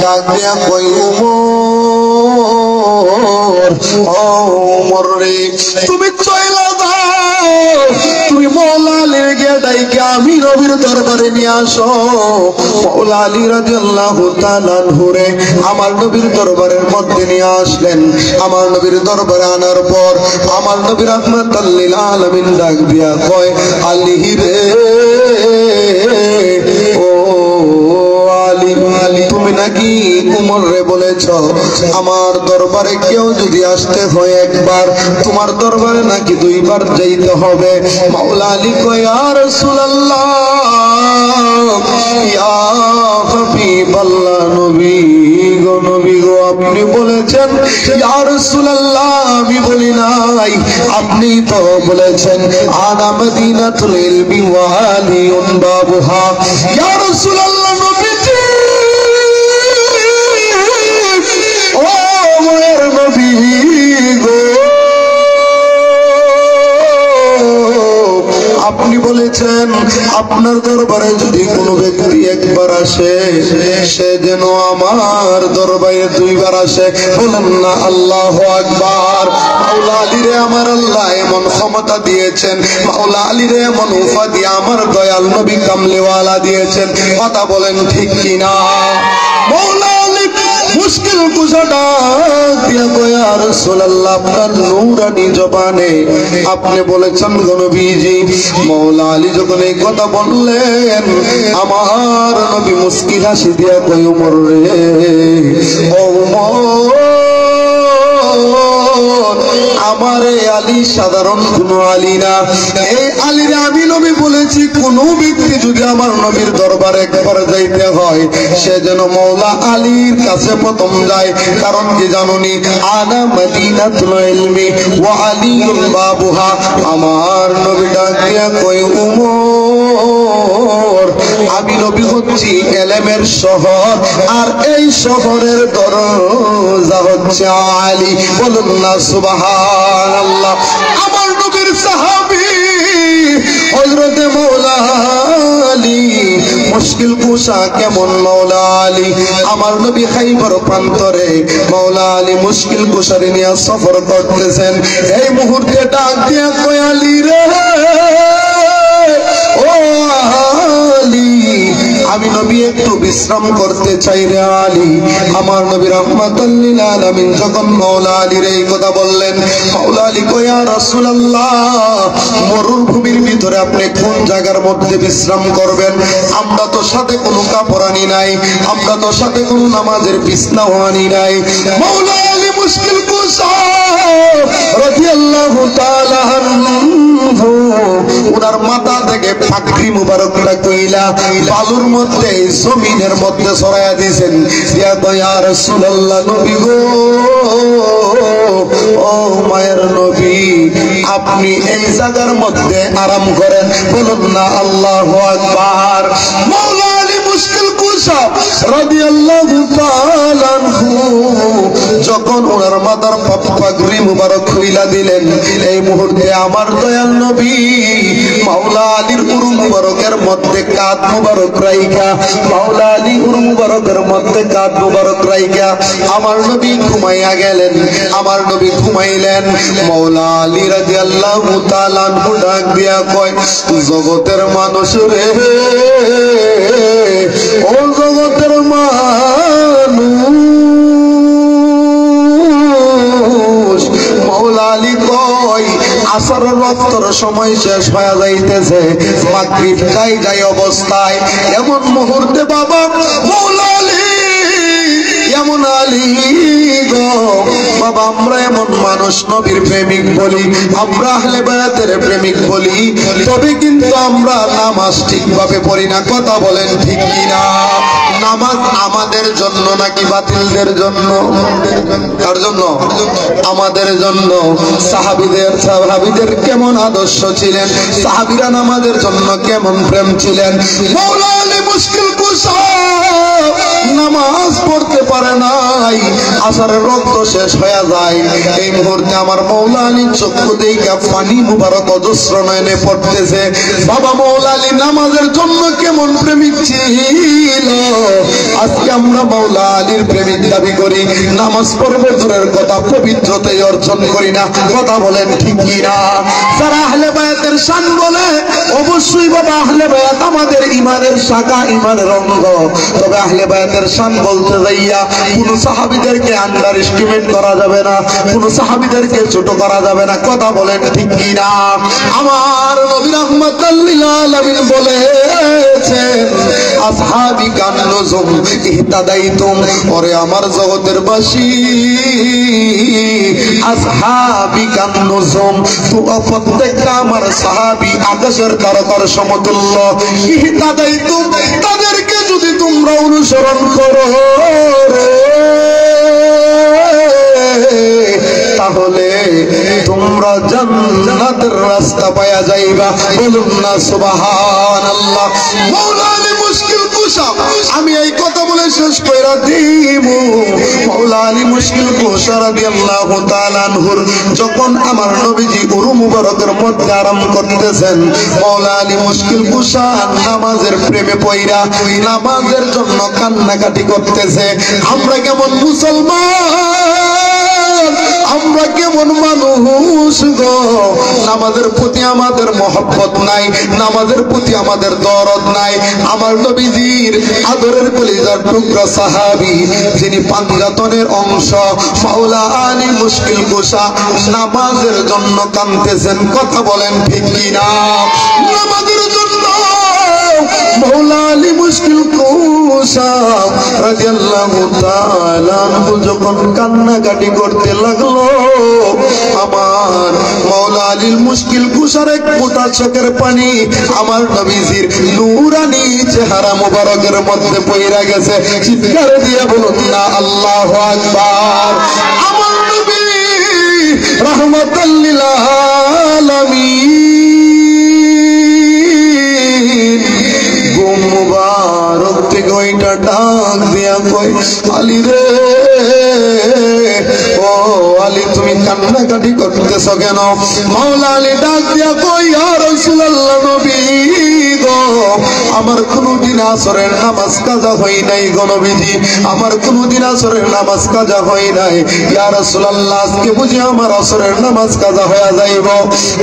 ডাক দিয়া কই ওমর, ও ওমর রে, তুমি চইলা যাও, তুমি মওলা আলীর গিয়ে ডাইকে আমি নবীর দরবারে নিয়ে আসো। মওলা আলী রাদিয়াল্লাহু তাআলা আনহু রে আমার নবীর দরবারের মধ্যে নিয়ে আসলেন। আমার নবীর দরবারে আনার পর আমার নবী রাহমাতাল লিল আলামিন ডাক দিয়া কয়, আলী রে, ও আলী, তুমি নাকি উমর রে বলেছ আমার দরবারে কেউ যদি আসতে হয় একবার, তোমার দরবারে নাকি দুইবার যাইতে হবে। মাওলা আলী কয়, ইয়া রাসূলুল্লাহ, ইয়া হাবিবাল্লাহ, নবী গো, নবী গো, আপনি বলেছেন। ইয়া রাসূলুল্লাহ, আমি বলি নাই, আপনি তো বলেছেন আনা মদিনাতুল ইলমি ওয়া আলিউন বাবুহা। ইয়া রাসূলুল্লাহ, নবীজি, ও মায়ের নবী গো, আপনি বলেছেন আপনার দরবারে যদি কোনো ব্যক্তি একবার আসে সে যেন আমার দরবারে দুইবার আসে। বলেন না আল্লাহু আকবার। মাওলা আলী রে আমার আল্লাহ এমন ক্ষমতা দিয়েছেন, মাওলা আলী রে এমন উপাধি আমার দয়াল নবী কামলিওয়ালা দিয়েছেন। কথা বলেন ঠিক কিনা? মাওলা আলী মুশকিল কুশাটা দিয়া কয়, ইয়া রাসূলুল্লাহ, আপনার নূরানি জবানে আপনি বলেছেন গো নবীজি। মাওলা আলী যখন এই কথা বললেন আমার নবী মুস্কি হাসি দিয়া কয়, ওমর রে, ও ওমর, আমার এই আলী সাধারণ কোন আলী না। এই আলীরে আমি নবী বলেছি কোন ব্যক্তি যদি আমার নবীর দরবারে একবার যাইতে হয় সে যেন মওলা আলীর কাছে প্রথম যায়। কারণ কি জানুনি? আনা মদিনাতুল ইলমি ওয়া আলিউন বাবুহা। আমার নবী ডাক দিয়া কই, ওমর, আমি নবী হচ্ছি এলেমের শহর, আর এই শহরের দরজা হচ্ছে আলী। বলুন না সুবহানাল্লাহ। আমার নবীর সাহাবী হযরত মাওলা আলী মুশকিল কুশা কেমন মাওলা আলী। আমার নবী খাইবার প্রান্তরে মাওলা আলী মুশকিল কুশারে নিয়ে সফর করতেছেন। এই মুহূর্তে ডাক দিয়া কয়, আলী রে, ও আলী, আমি নবী একটু বিশ্রাম করতে চাই রে আলী। আমার নবী রাহমাতুল লিল আলামিন যখন মাওলা আলীর এই কথা বললেন, মাওলা আলী কয়, ইয়া রাসূলুল্লাহ, মরুভূমির ভিতরে আপনি কোন জায়গার মধ্যে বিশ্রাম করবেন? আমরা তো সাথে কোনো কাপড় আনি নাই, আমরা তো সাথে কোনো নামাজের বিছনাও আনি নাই। মাওলা আলী মুশকিল কুশা রাদিয়াল্লাহু তাআলা আনহু ওনার মাথা থেকে পাগড়ি মুবারকটা কইলা বালুর মধ্যে জমিনের মধ্যে ছড়াইয়া দিয়েছেন। দিয়া কয়, ইয়া রাসূলুল্লাহ, নবী গো, ও মায়ের নবী, আপনি এই জায়গার মধ্যে আরাম করেন। বলুন না আল্লাহু আকবার। মাওলা আলী মুশকিল কুশা রাদিয়াল্লাহু তাআলা আনহু যখন ওনার মাথার পাগড়ি মুবারক খুইলা দিলেন, এই মুহূর্তে আমার দয়াল নবী মাওলা আলীর উরু মুবারকের মধ্যে কাঁধ মুবারক রাইখা, মাওলা আলী উরু মুবারকের মধ্যে কাঁধ মুবারক রাইখা আমার নবী ঘুমাইয়া গেলেন। আমার নবী ঘুমাইলেন। মাওলা আলী রাদিয়াল্লাহু তাআলা আনহু ডাক দিয়া কয়, জগতের মানুষ রে, ও জগতের মানুষ, মাওলা আলী কয়, আসরের ওয়াক্তের সময় শেষ হয়ে যাইতেছে, মাগরিব যাই অবস্থায় এমন মুহূর্তে বাবা মাওলা আলী, এমন আলী গো বাবা, আমরা এমন মানুষ নবীর প্রেমিক বলি, আমরা আহলে বায়াতের প্রেমিক বলি, তবে কিন্তু আমরা নামাজ ঠিকভাবে পড়ি না। কথা বলেন ঠিক কিনা? নামাজ আমাদের জন্য নাকি বাতিলদের জন্য? কার জন্য? আমাদের জন্য। সাহাবীদের কেমন আদর্শ ছিলেন, সাহাবীরা নামাজের জন্য কেমন প্রেম ছিলেন। মাওলা আলী মুশকিল কুশা নামাজ পড়তে পারে নাই, আসরের রক্ত শেষ হয়ে যায়। এই মুহূর্তে আমার মৌলা আলী চক্ষু দেখা পানি মুবারক অজস্র নয়নে পড়তেছে। বাবা মৌলা আলী নামাজের জন্য কেমন প্রেমিক ছিল, আজকে আমরা মৌলা আলীর প্রেমিক দাবি করি, নামাজ পড়বো দূরের কথা, পবিত্রতাই অর্জন করি না। কথা বলেন ঠিক কি না? যারা আহলে বায়াতের শান বলে, অবশ্যই বাবা আহলে বায়াত আমাদের ইমানের শাখা, ইমানের অঙ্গ। তবে আহলে বায়াতের শান বলতে যাইয়া কোন সাহাবীদেরকে আন্ডার এস্টিমেট করা যাবে না, কোন সাহাবীদেরকে ছোট করা যাবে না। কথা বলেন ঠিক কি না? আমার নবী রাহমাতাল লিল আলামিন বলেছেন, আসহাবি কান নুজুম ইহতাদাইতুম, ওরে আমার জগতের বাসী, আসহাবি কান নুজুম, তোমরা প্রত্যেকটা আমার সাহাবী আকাশের তারকার সমতুল্য। ইহতাদাইতুম, তাদেরকে যদি তোমরা অনুসরণ করো তাহলে তোমরা জান্নাতের রাস্তা পায়া যাইবা। বলুন না সুবহানাল্লাহ। মাওলা আলী মুশকিল কুশা, আমি এই কথা বলে শেষ কইরা দিব। মাওলা আলী মুশকিল কুশা রাদিয়াল্লাহু তাআলা আনহুর যখন আমার নবীজি উরু মুবারকের মধ্যে আরাম করতেছেন, মাওলা আলী মুশকিল কুশা নামাজের প্রেমে পইরা নামাজের জন্য কান্নাকাটি করতেছে। আমরা কেমন মুসলমান, আমরা কেমন মানুষ গো, নামাজের প্রতি আমাদের মহব্বত নাই, নামাজের প্রতি আমাদের দরদ নাই। আমার নবীজির আদরের কলিজার টুকরা সাহাবী, যিনি পাঞ্জাতনের অংশ, মাওলা আলী মুশকিল কুশা নামাজের জন্য কাঁদতেছেন। কথা বলেন ঠিক কি না? নামাজের জন্য মাওলা আলী মুশকিল কুশা রাদিয়াল্লাহু তাআলা আনহু যখন কান্নাকাটি করতে লাগলো, আমার মাওলা আলীর মুশকিল কুশার এক ফোঁটা চোখের পানি আমার নবীজির নূরানি চেহারা মুবারকের মধ্যে পইরা গেছে। চিৎকার দিয়ে বলুন না আল্লাহু আকবার। আমার নবী রাহমাতাল লিল আলামিন মুবারক থেকে ওইটা ডাক দিয়া কই, আলী রে, ও আলী তুমি কান্নাকাটি করতেছ কেন? মাওলা আলী ডাক দিয়া কই, ইয়া রাসূলুল্লাহ নবী গো, আমার কোনদিন আসরের নামাজ কাজা হয় নাই গো নবীজি, আমার কোনদিন আসরের নামাজ কাজা হয় নাই। ইয়া রাসূলুল্লাহ আজকে বুঝি আমার আসরের নামাজ কাজা হয়ে যাইব।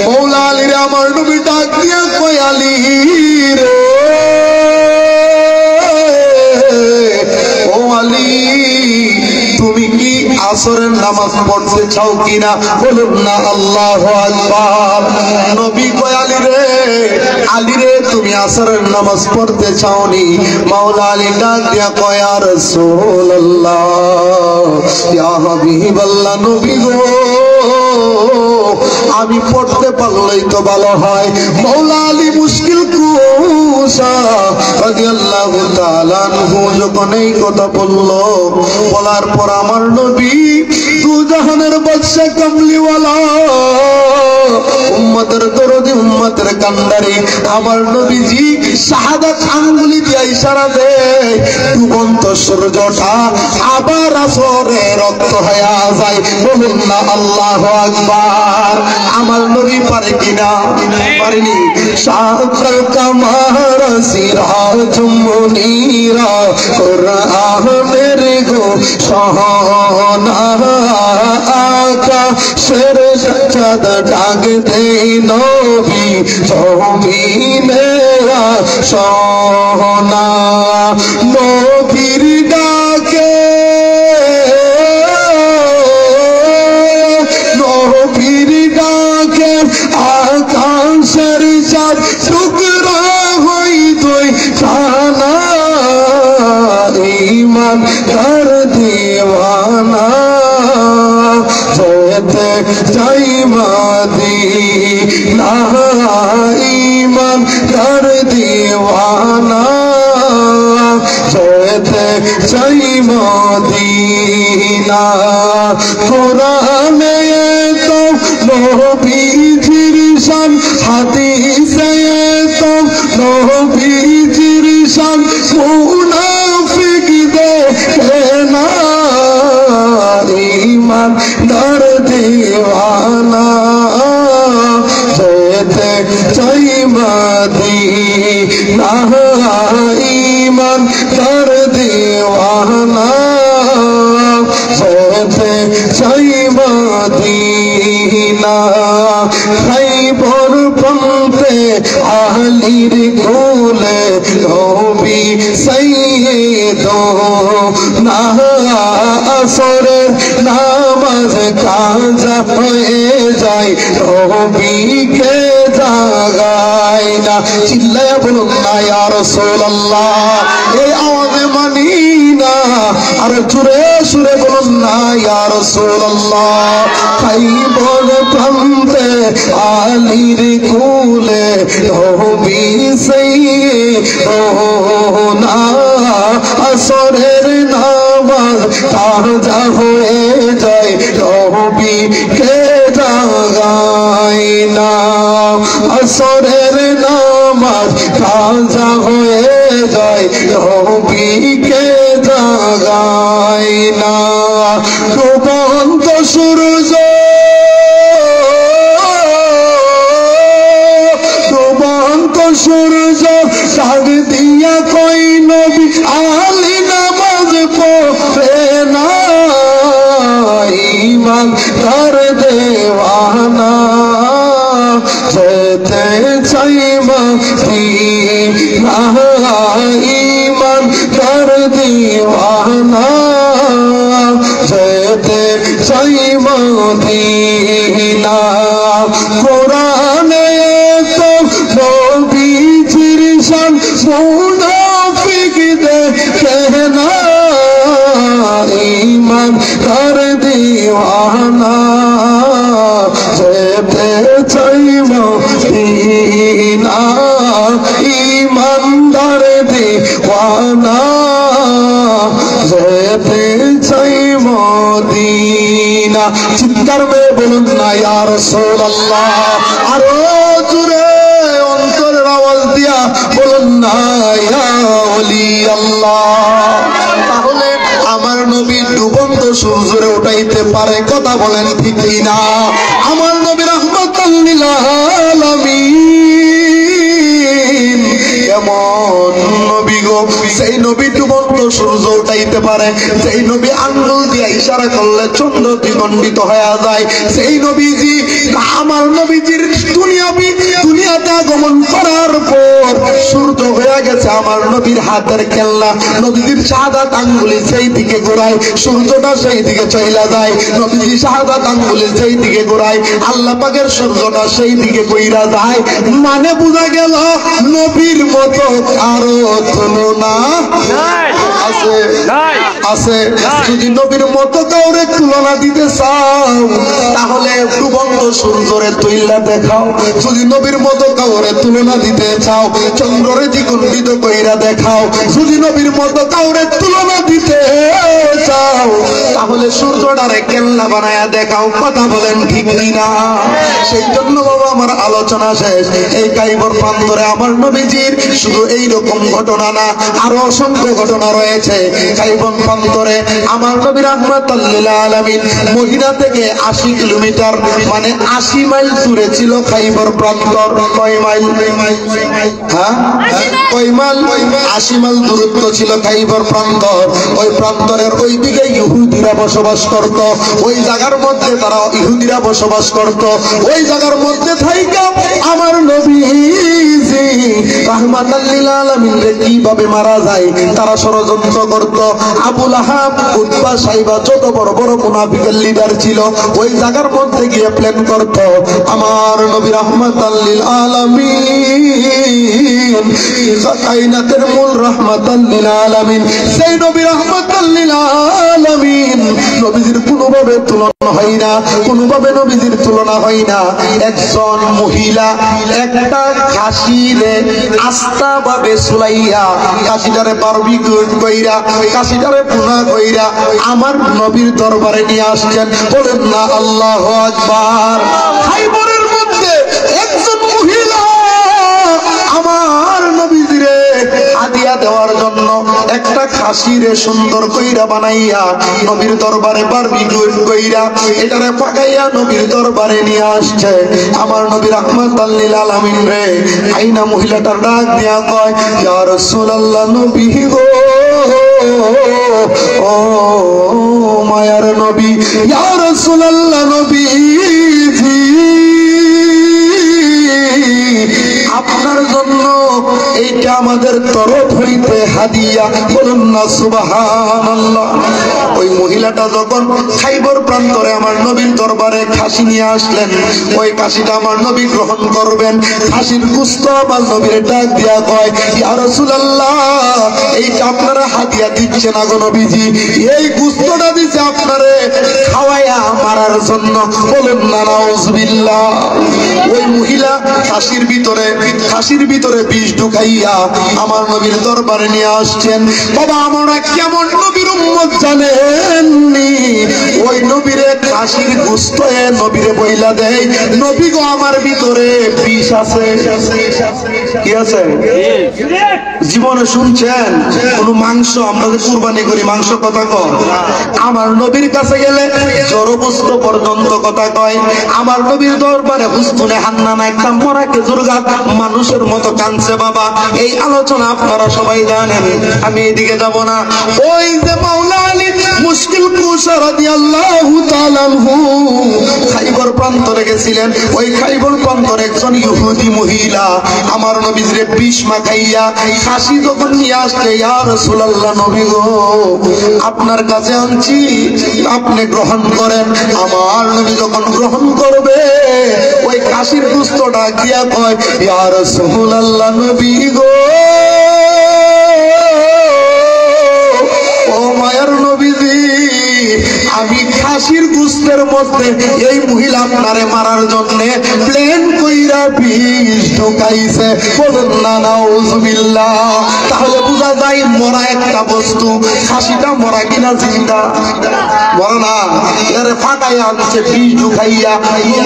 মাওলা আলী রে আমার নবী ডাক দিয়া কই, আলী রে, ও আলী তুমি কি আসরের নামাজ পড়তে চাও কিনা? বলুন না আল্লাহু আকবার। নবী কয়, আলী রে, আলী রে তুমি আসরের নামাজ পড়তে চাওনি? মাওলা আলী ডাক দিয়া কয়, ইয়া রাসূলুল্লাহ, ইয়া হাবিবাল্লাহ, নবী গো আমি পড়তে পারলেই তো ভালো হয়। মাওলা আলী মুশকিল কুশা রাদিয়াল্লাহু তাআলা আনহু যখন এই কথা বলল, বলার পর আমার নবী দু জাহানের বাদশা কামলিওয়ালা, উম্মতের দরদি, উম্মতের কান্ডারি আমার নবীজি শাহাদাত আঙ্গুলি দিয়ে ইশারা দেয়, ডুবন্ত সূর্যটা আবার আসরে রক্ত হয়ে যায়। বলুন না আল্লাহু আকবার। আমার নবী পারে কিনা? পারেনি। শাকল কামার সিরাজ মুনীরা কুরআনের গো সোনা আকাশের চাঁদ ডাক দেই নবী জমিনে সোনা, নবীর ডাকে আকাশের চাঁদ টুকরা হই তুই জানা, ঈমান কর দিওয়ানা যেতে চাই মদিনা, ঈমান কর দিওয়ানা যেতে চাই মদিনা। কোরআনে তো নবীজির শান, হাদিসে তো নবীজির শান, মুনাফিক যেতে চাই মদিনা ঈমান তার দিওয়ানা যেতে চাই মদিনা খাইবর প্রান্তে আলীর কোলে নবী সাইয়্যিদ না আসরের নামাজ কাজা হয়ে যায় নবীকে জাগায় না চিল্লায়া বলুন না ইয়া রাসূলুল্লাহ এই আওয়াজে মানি না আর জোরে সুরে বলুন না ইয়া রাসূলুল্লাহ খাইবর প্রান্তে আলীর কোলে নবী সাইয়্যিদ না আসরের নামাজ কাজা হয়ে যায় নবীকে জাগায় না আসরের নামাজ কাজা হয়ে যায় নবীকে জাগায় না ডুবন্ত সূর্য ডুবন্ত সূর্য সাগ দিয়া কই নবী আলী নামাজ পড়ে না ঈমান তার দেওয়ানা যেতে চাই মদিনা ঈমান তার দেওয়ানা যেতে চাই মদিনা কোরআনে তো নবীজির শান মুনাফিক দেখে না ঈমান তার দিওয়ানা যেতে চাই মদিনা ঈমানদার দিওয়ানা যেতে চাই মদিনা চিৎকার মেরে বলুন না ইয়া রাসূলুল্লাহ আরো জোরে অন্তরের আওয়াজ দিয়া বলুন না ইয়া ওলি আল্লাহ তাহলে আমার নবী ডুবন্ত সূর্যরে উঠাইতে পারে কথা বলেন ঠিক কিনা আমার নবী রাহমাতাল লিল আলামিন এমন নবী গো সেই নবী ডুবন্ত সূর্য উঠাইতে পারে সেই নবী আঙ্গুল দিয়ে ইশারা করলে চন্দ্র দ্বিখণ্ডিত হয়ে যায় সেই নবীজি আমার নবীজির দুনিয়াতে আগমন করার পর সূর্য হয়ে গেছে আমার নবীর হাতের খেলনা নবীজির শাহাদাত আঙ্গুলি সেই দিকে ঘোরায় সূর্যটা সেই দিকে চইলা যায় নবীজি শাহাদাত আঙ্গুলি সেই দিকে ঘোরায় আল্লাহ পাকের সূর্যটা সেই দিকে কইরা যায় মানে বোঝা গেল নবীর মতো আরো তুলনা আছে আছে যদি নবীর মতো কাউরে তুলনা দিতে চাও তাহলে ডুবন্ত সূর্যরে তুইলা দেখাও যদি নবীর মতো কাউরে তুলনা দিতে চাও চন্দ্ররে দ্বিখণ্ডিত কইরা দেখাও যদি নবীর মতো কাউরে তুলনা দিতে চাও তাহলে সূর্যটারে কেল্লা বানায়া দেখাও কথা বলেন ঠিক না সেই জন্য বাবা আমার আলোচনা শেষ এই কাইবর প্রান্তরে আমার নবীজির শুধু এই রকম ঘটনা না আরো অসংখ্য ঘটনা রয়েছে কাইবর প্রান্তরে আমার নবী রাহমাতাল লিল আলামিন মদিনা থেকে 80 কিলোমিটার মানে 80 মাইল দূরে ছিল খাইবর প্রান্তর কয় মাইল হ্যাঁ কয় মাইল 80 মাইল দূরত্ব ছিল খাইবর প্রান্তর ওই প্রান্তরের ওই দিকে ইহুদিরা বসবাস করত ওই জায়গার মধ্যে তারা ইহুদিরা বসবাস করত ওই জায়গার মধ্যে থাইকা আমার নবীজি রাহমাতাল লিল আলামিন রে কিভাবে মারা যায় তারা ষড়যন্ত্র করত আবু লাহাব উতবা সাইবা যত বড় বড় মুনাফিকের লিডার ছিল ওই জায়গার মধ্যে গিয়ে প্ল্যান করত আমার নবী রাহমাতাল লিল আলামিন কায়নাতের মূল রাহমাতাল লিল আলামিন সেই নবী রাহমাতাল লিল আলামিন নবীজির কোনোভাবে তুলনা হয় না কোনোভাবে নবীজির তুলনা হয় না একজন মহিলা একটা খাসিরে আস্তা ভাবে সুলাইয়া খাসিটারে বারবিকিউ কইরা খাসিটারে পুনা কইরা আমার নবীর দরবারে নিয়ে আসছেন বলেন না আল্লাহু আকবার খাইবরের মধ্যে একজন মহিলা আমার নবীজিরে হাদিয়া দেওয়ার জন্য একটা খাসিরে সুন্দর কইরা বানাইয়া নবীর দরবারে বারবিকিউ কইরা এটারে পাকাইয়া নবীর দরবারে নিয়ে আসছে। আমার নবী রাহমাতাল লিল আলামিন রে আইনা মহিলাটার ডাক দিয়া কয়, ইয়া রাসূলুল্লাহ নবী গো, ও মায়ার নবী, ইয়া রাসূলুল্লাহ নবীজি, আপনার জন্য এইটা আমাদের তরফ হইতে হাদিয়া। বলুন না সুবহানাল্লাহ। ওই মহিলাটা যখন খাইবর প্রান্তরে আমার নবীর দরবারে খাসি নিয়ে আসলেন, ওই খাসিটা আমার নবী গ্রহণ করবেন। খাসির গোশত আমার নবীর ডাক দিয়া কয়, ইয়া রাসূলুল্লাহ এইটা আপনারা হাদিয়া দিচ্ছেন না গো নবীজি, এই গোশতটা দিছে আপনারে খাওয়াইয়া মারার জন্য। বলুন না নাউজুবিল্লাহ। ওই মহিলা খাসির ভিতরে বিষ ঢুকাইয়া আমার নবীর দরবারে নিয়ে আসছেন। বাবা আমরা কেমন নবীর উম্মত জানেননি? ওই নবীরে খাসির গোশত নবীরে বইলা দেয়, নবী গো আমার ভিতরে বিষ আছে। কি আছে? জীবনে শুনছেন কোন মাংস? আমরা যে কুরবানি করি মাংস কথা কয়, আমার নবীর কাছে গেলে জড়বস্ত পর্যন্ত কথা কয়। আমার নবীর দরবারে হুস্তুনে হান্নানা একটা মরা খেজুর গাছ মানুষের মতো কাঁদছে। বাবা এই আলোচনা আপনারা সবাই জানেন, আমি এদিকে যাব না। ওই যে মাওলা আলী মুশকিল কুশা রাদিয়াল্লাহু তাআলা আনহু খাইবর প্রান্তরে গেছিলেন। ওই খাইবর প্রান্তরে একজন ইহুদি মহিলা আমার নবীর বিষ মাখাইয়া খাসি যখন নিয়ে আসছে, ইয়া রাসূলুল্লাহ নবী গো আপনার কাছে আনছি, আপনি গ্রহণ করেন। আমার নবী যখন গ্রহণ করবে ওই খাসির গোশতটা দিয়া কয়, ইয়া রাসূলুল্লাহ নবী গো, ও মায়ার নবীজি, আমি খাসির গোশতের মধ্যে এই মহিলা আপনারে মারার জন্য প্লেন কইরা বিষ ঢুকাইছে। বলুন না নাউজুবিল্লাহ। তাহলে বোঝা যায় মরা একটা বস্তু, খাসিটা মরা কিনা জিন্দা? মরা না, এরে ফাটাইয়া আনছে বিষ ঢুকাইয়া।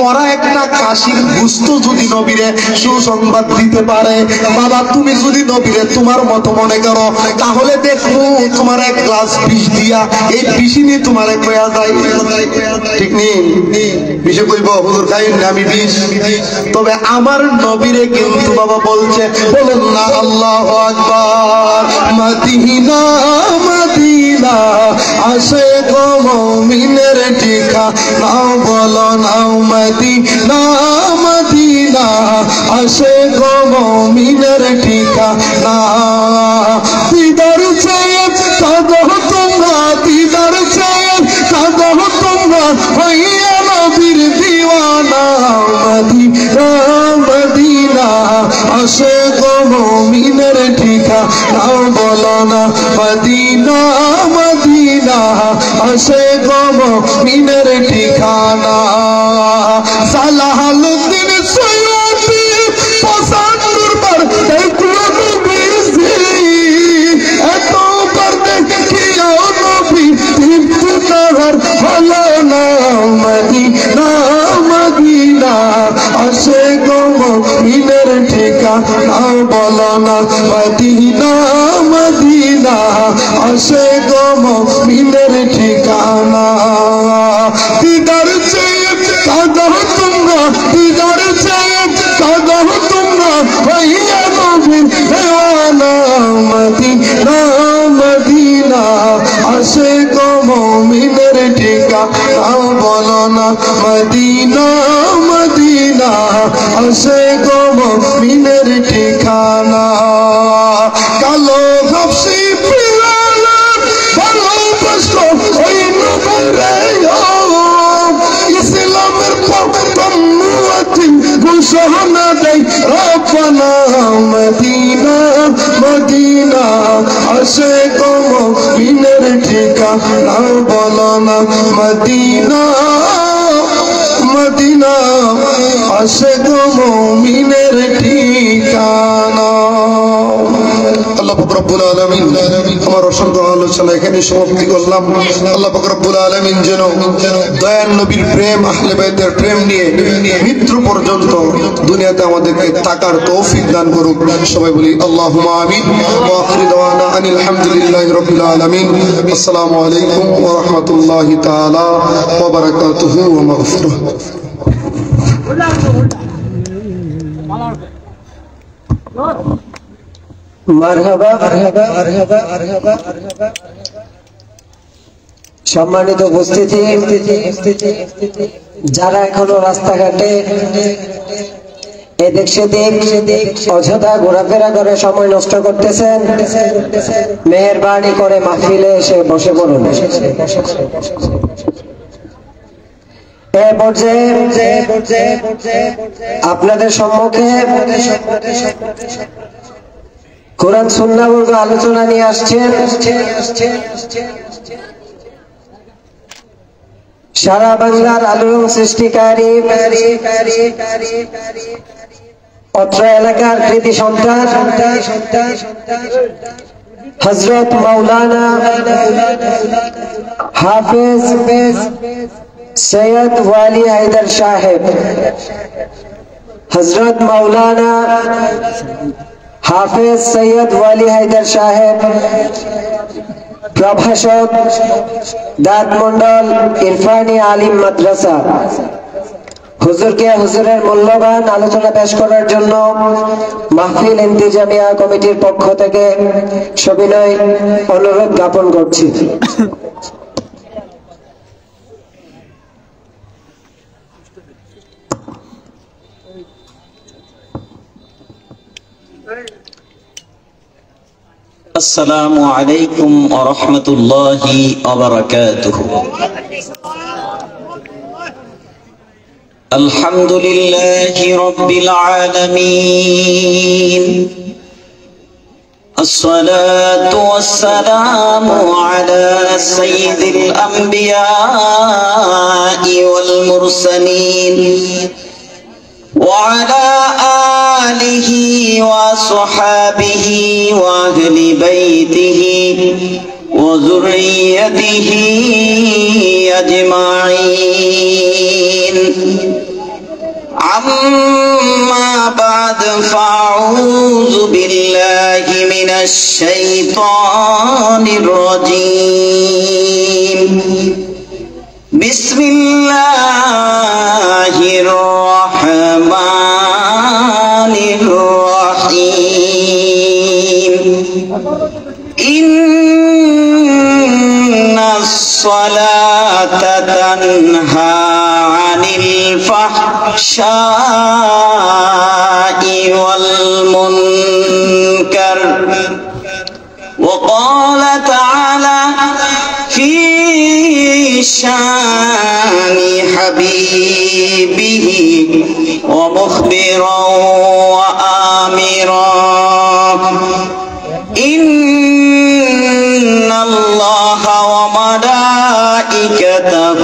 মরা একটা খাসির গোশত যদি নবীরে সুসংবাদ দিতে পারে, বাবা তুমি যদি নবীরে তোমার মতো মনে করো, তাহলে দেখো তোমার এক গ্লাস বিষ দিয়া এই বিষ নিয়ে তোমার কয়া যায়, ঠিক নেই? বিষে কইব হুজুর খাই না আমি বিষ। তবে আমার নবীরে কিন্তু বাবা বলছে, বলেন না আল্লাহু আকবার। মদিনা মদিনা আসে গো মুমিনের ঠিকানা, বলো না মদিনা মদিনা আসে গো মুমিনের ঠিকানা। দিদার চেয়ে কাঁদো তোমরা, দিদার চেয়ে কাঁদো তোমরা, হইয়া নবীর দিওয়ানা। মদিনা মদিনা আসে গো মুমিনের ঠিকানা, বলো না মদিনা মদিনা আসে গো মুমিনের ঠিকানা। সালাহুদ্দিন সৈয়দী পছন্দর বার দেখলো নবীজি, এতবার দেখিয়াও নবী তৃপ্তি তাহার হলো না। মদিনা মদিনা আসে গো মুমিনের ঠিকানা, বলো না মদিনা মদিনা আসে গো মুমিনের ঠিকানা। দিদার চেয়ে কাঁদো তোমরা, দিদার চেয়ে কাঁদো তোমরা, হইয়া নবীর দেওয়ানা। মদিনা মদিনা আসে গো মুমিনের ঠিকানা, বলো না মদিনা মদিনা আসে গো মুমিনের ঠিকানা। কালো হাফসি পিয়ালা ভালোবাসত ওই নবীরে, ইসলামের প্রথম মুয়াজ্জিন ঘোষণা দেয় রব্বানা। মদিনা মদিনা আসে গো মুমিনের ঠিকানা, বলো না মদিনা মদিনা আসে গো মুমিনের ঠিকানা। আল্লাহ রব্বুল আলামিন আমার অসংখ্য আলোচনা এখানে সমাপ্তি করলাম। আল্লাহ পাক রব্বুল আলামিন যেন দয়ার নবীর প্রেম, আহলে বাইতের প্রেম নিয়ে মৃত্যু পর্যন্ত দুনিয়াতে আমাদেরকে থাকার তৌফিক দান করুক। সবাই বলি আল্লাহুম্মা আমিন। ওয়া আখিরু দাওয়ানা আনিল হামদুলিল্লাহি রাব্বিল আলামিন। আসসালামু আলাইকুম ওয়া রাহমাতুল্লাহি তাআলা ওয়া বারাকাতুহু ওয়া মাগফিরাহ। মারহাবা মারহাবা মারহাবা মারহাবা মারহাবা। সম্মানিত উপস্থিতি, যারা এখনো রাস্তাঘাটে এদিক সেদিক অযথা ঘোরাফেরা করে সময় নষ্ট করতেছেন, মেহেরবানি করে মাহফিলে এসে বসে পড়ুন। এ পর্যায়ে আপনাদের সম্মুখে কোরআন সুন্নাহ আলোচনা নিয়ে আসছেন সারা বাংলার আলোড়ন সৃষ্টিকারী অত্র এলাকার কৃতি সন্তান হযরত মাওলানা হাফেজ সৈয়দ ওয়ালি হায়দার সাহেব, হযরত মাওলানা হাফেজ সৈয়দ ওয়ালি হায়দার সাহেব, প্রভাষক দাঁত মন্ডল ইরফানি আলিম মাদ্রাসা, হুজুরকে হুজুরের মূল্যবান আলোচনা পেশ করার জন্য মাহফিল ইন্তিজামিয়া কমিটির পক্ষ থেকে সবিনয় অনুরোধ জ্ঞাপন করছি। السلام عليكم ورحمة الله وبركاته. الحمد لله رب العالمين، الصلاة والسلام على سيد الأنبياء والمرسلين وعلى آله وصحابه وأهل بيته وذريته أجمعين. أما بعد، فأعوذ بالله من الشيطان الرجيم. بسم الله الرحمن الرحيم. إن الصلاة تنهى عن الفحشاء والمنكر. وقال تعالى في شان حبيبه ومخبرا وآمرا: إن الله وملائكته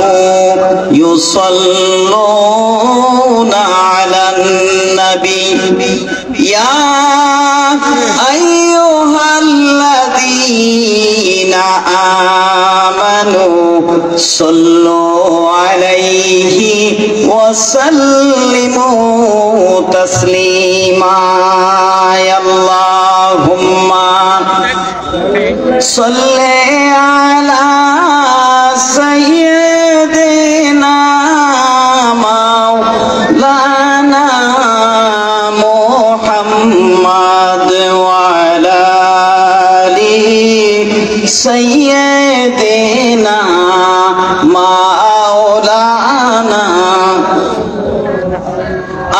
يصلون على النبي يا أيها الذين آمنوا صلوا عليه وسلموا تسليما. اللهم صل على سيدنا مولانا محمد وعلى آل سيدنا مولانا.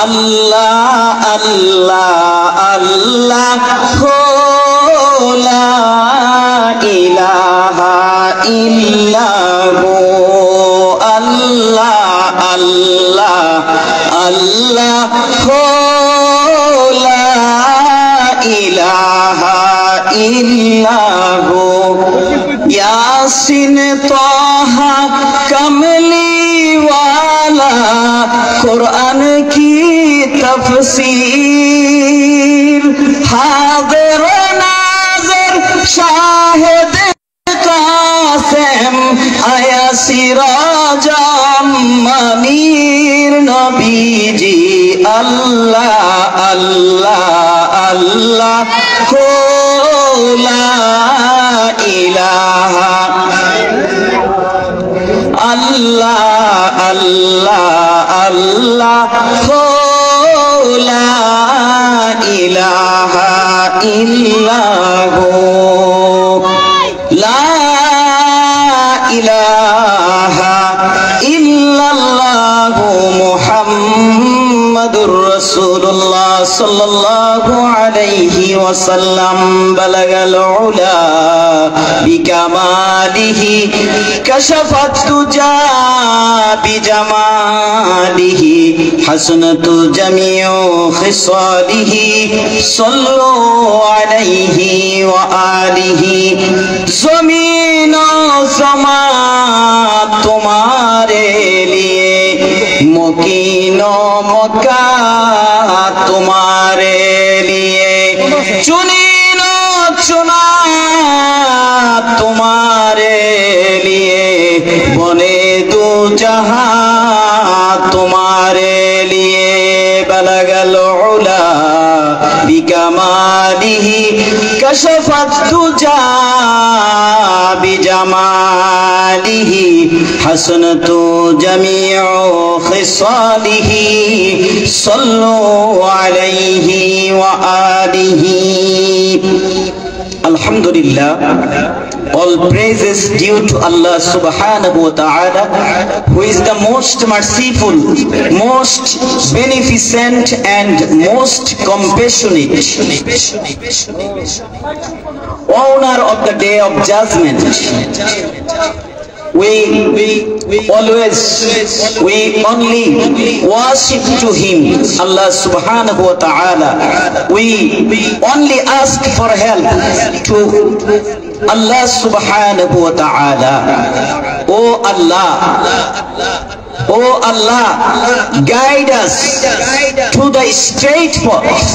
الله الله الله لا إله إلا هو. الله الله الله لا إله إلا هو. यासिन तोहा कमली वाला कुरान की तफसीर हाज़िर नाज़िर শাহেদ কাসেম আয়া সিরাজাম মানির নবীজি আল্লাহ আল্লাহ আল্লাহ লা ইলাহা আল্লাহ আল্লাহ আল্লাহ লা ইলাহা ইল্লাহু লা ইলাহা ইল্লাল্লাহু মুহাম্মাদুর রাসূলুল্লাহ সাল্লাল্লাহু আলাইহি ওয়াসাল্লাম বালাগাল উলা বিকামালিহি কাশাফাত তুজা বিজামালিহি হাসনাতু জামিউ খিসালিহি সাল্লু আলাইহি ওয়া আলিহি জমিন সমা তোমারে লিয়ে মুকিন মক্কা तुम्हारे लिए चुनी नो चुना तुम्हारे लिए बने दो जहां तुम्हारे लिए बलगल उला बिकमालिही कशफत तुजा बिजमालिही हसनतु जमीउ खिसालिही सल्लु अलैहि व आलिहि। Alhamdulillah, all praises due to Allah subhanahu wa ta'ala, who is the most merciful, most beneficent and most compassionate, owner of the day of judgment. We only worship to him, Allah subhanahu wa ta'ala. We only ask for help to Allah subhanahu wa ta'ala. Oh Allah, oh Allah, guide us to the straight path,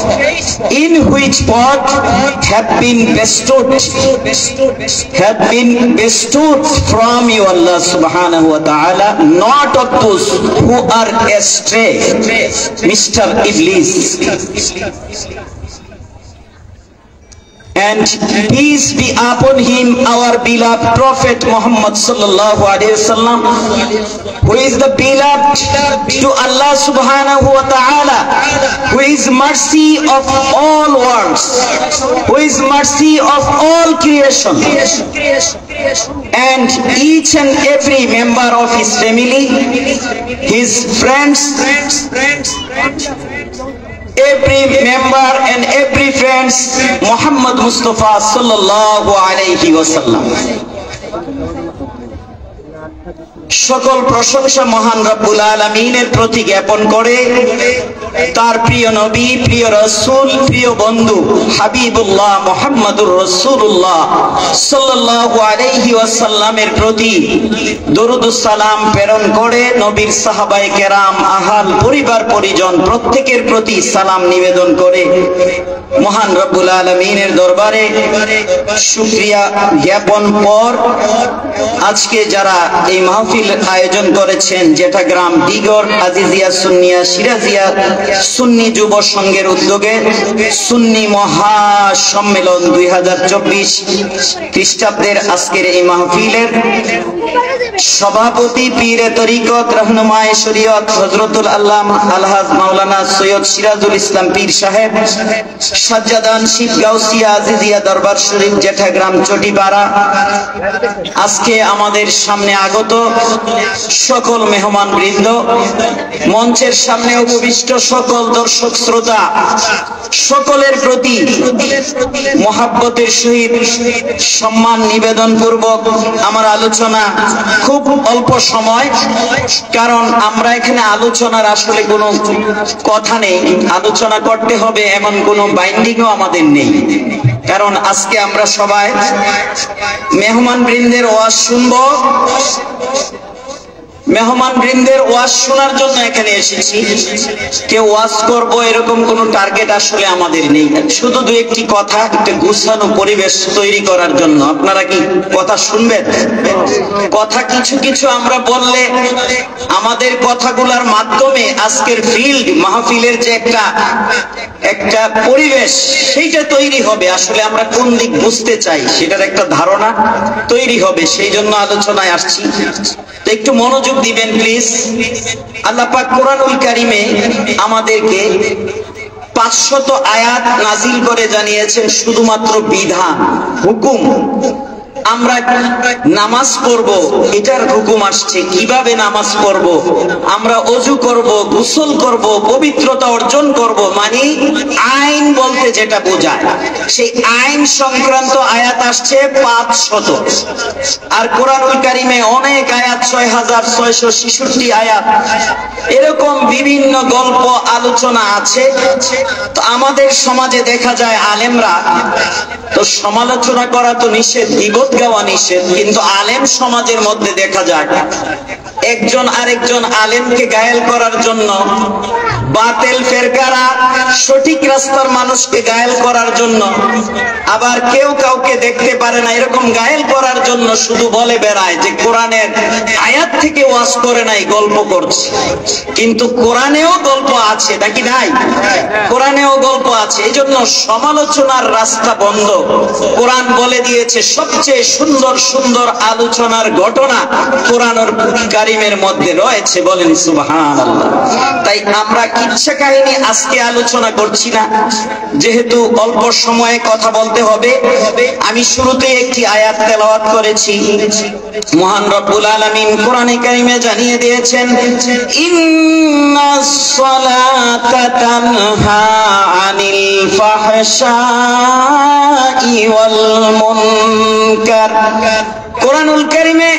in which path have been bestowed from you, Allah subhanahu wa ta'ala, not of those who are astray, Mr. Iblis. And peace be upon him, our beloved Prophet Muhammad sallallahu alaihi wasallam, who is the beloved to Allah subhanahu wa ta'ala, who is mercy of all worlds, who is mercy of all creation, and each and every member of his family, his friends, every member and every friends, Muhammad Mustafa sallallahu alayhi wasallam. সকল প্রশংসা মহান রব্বুল আলামিনের প্রতি জ্ঞাপন করে তার প্রিয় নবী, প্রিয় রাসূল, প্রিয় বন্ধু হাবিবুল্লাহ মুহাম্মাদুর রাসূলুল্লাহ সাল্লাল্লাহু আলাইহি ওয়াসাল্লামের প্রতি দরুদ ও সালাম প্রেরণ করে নবীর সাহাবায়ে কেরাম, আহাল, পরিবার পরিজন প্রত্যেকের প্রতি সালাম নিবেদন করে মহান রব্বুল আলামিনের দরবারে শুকরিয়া জ্ঞাপন পর আজকে যারা এই মাহফিল আয়োজন করেছেন, যেটা গ্রাম ডিগর আজিজিয়া সুন্নিয়া সিরাজিয়া সুন্নি যুব সংঘের উদ্যোগে সুন্নি মহা সম্মেলন 2024 খ্রিস্টাব্দের আজকের এই মাহফিলের সভাপতি পীরে তরিকত রহনুমায়ে শরীয়ত হযরতুল আল্লামা আলহাজ মাওলানা সৈয়দ সিরাজুল ইসলাম পীর সাহেব, সাজ্জাদান শিব গাউসিয়া আজিজিয়া দরবার শরীফ জেঠাগ্রাম চটিপাড়া, আজকে আমাদের সামনে আগত সকল মেহমান বৃন্দ, মঞ্চের সামনে উপবিষ্ট সকল দর্শক শ্রোতা, সকলের প্রতি মহাব্বতের সহিত সম্মান নিবেদন পূর্বক আমার আলোচনা খুব অল্প সময়, কারণ আমরা এখানে আলোচনার আসলে কোনো কথা নেই, আলোচনা করতে হবে এমন কোনো বাইন্ডিংও আমাদের নেই, কারণ আজকে আমরা সবাই মেহমান বৃন্দের ওয়াজ শুনবো মেহমান বৃন্দের ওয়াজ শোনার জন্য এখানে এসেছি। কেউ ওয়াজ করব এরকম কোন টার্গেট আসলে আমাদের নেই, শুধু দু একটি কথা, একটা গুছানো পরিবেশ তৈরি করার জন্য। আপনারা কি কথা শুনবেন? কথা কিছু কিছু আমরা বললে আমাদের কথাগুলোর মাধ্যমে আজকের ফিল্ড মাহফিলের যে একটা পরিবেশ সেইটা তৈরি হবে। আসলে আমরা কোন দিক বুঝতে চাই সেটার একটা ধারণা তৈরি হবে, সেই জন্য আলোচনায় আসছি। তো একটু মনোযোগ দিবেন প্লিজ। আল্লাহ পাক কোরআনুল কারীমে আমাদেরকে 500 আয়াত নাজিল করে জানিয়েছেন শুধুমাত্র বিধান, হুকুম। আমরা নামাজ পড়ব এটার হুকুম আসছে, কিভাবে নামাজ পড়ব, আমরা ওযু করব, গোসল করব, পবিত্রতা অর্জন করব, মানে আইন বলতে যেটা বোঝায় সেই আইন সংক্রান্ত আয়াত আসছে 500। আর কোরআনুল কারীমে অনেক আয়াত, 6666 আয়াত, এরকম বিভিন্ন গল্প আলোচনা আছে। তো আমাদের সমাজে দেখা যায় আলেমরা, তো সমালোচনা করা তো নিষেধ, গীবত গাওয়া নিষেধ, কিন্তু আলেম সমাজের মধ্যে দেখা যায় একজন আরেকজন আলেমকে ঘায়েল করার জন্য, বাতিল ফেরকারা সঠিক রাস্তার মানুষকে ঘায়েল করার জন্য, আবার কেউ কাউকে দেখতে পারে না এরকম ঘায়েল করার জন্য শুধু বলে বেড়ায় যে কোরআনের আয়াত থেকে ওয়াজ করে নাই, গল্প করছে। কিন্তু কোরআনেও গল্প আছে নাকি নাই? কোরআনেও গল্প আছে, এই জন্য সমালোচনার রাস্তা বন্ধ। কোরআন বলে দিয়েছে সবচেয়ে সুন্দর সুন্দর আলোচনার ঘটনা কোরআনের কারীমের মধ্যে রয়েছে, বলেন সুবহানাল্লাহ। তাই আমরা কিচ্ছা কাহিনী আজকে আলোচনা করছি না, যেহেতু অল্প সময়ে কথা বলতে হবে। আমি শুরুতে একটি আয়াত তেলাওয়াত করেছি। মহান রব্বুল আলামিন কোরআনে কারীমে জানিয়ে দিয়েছেন, ইন্নাস সালাতা তানহা আনিল ফাহশাই ওয়াল মুনকার। কোরআনুল কারীমে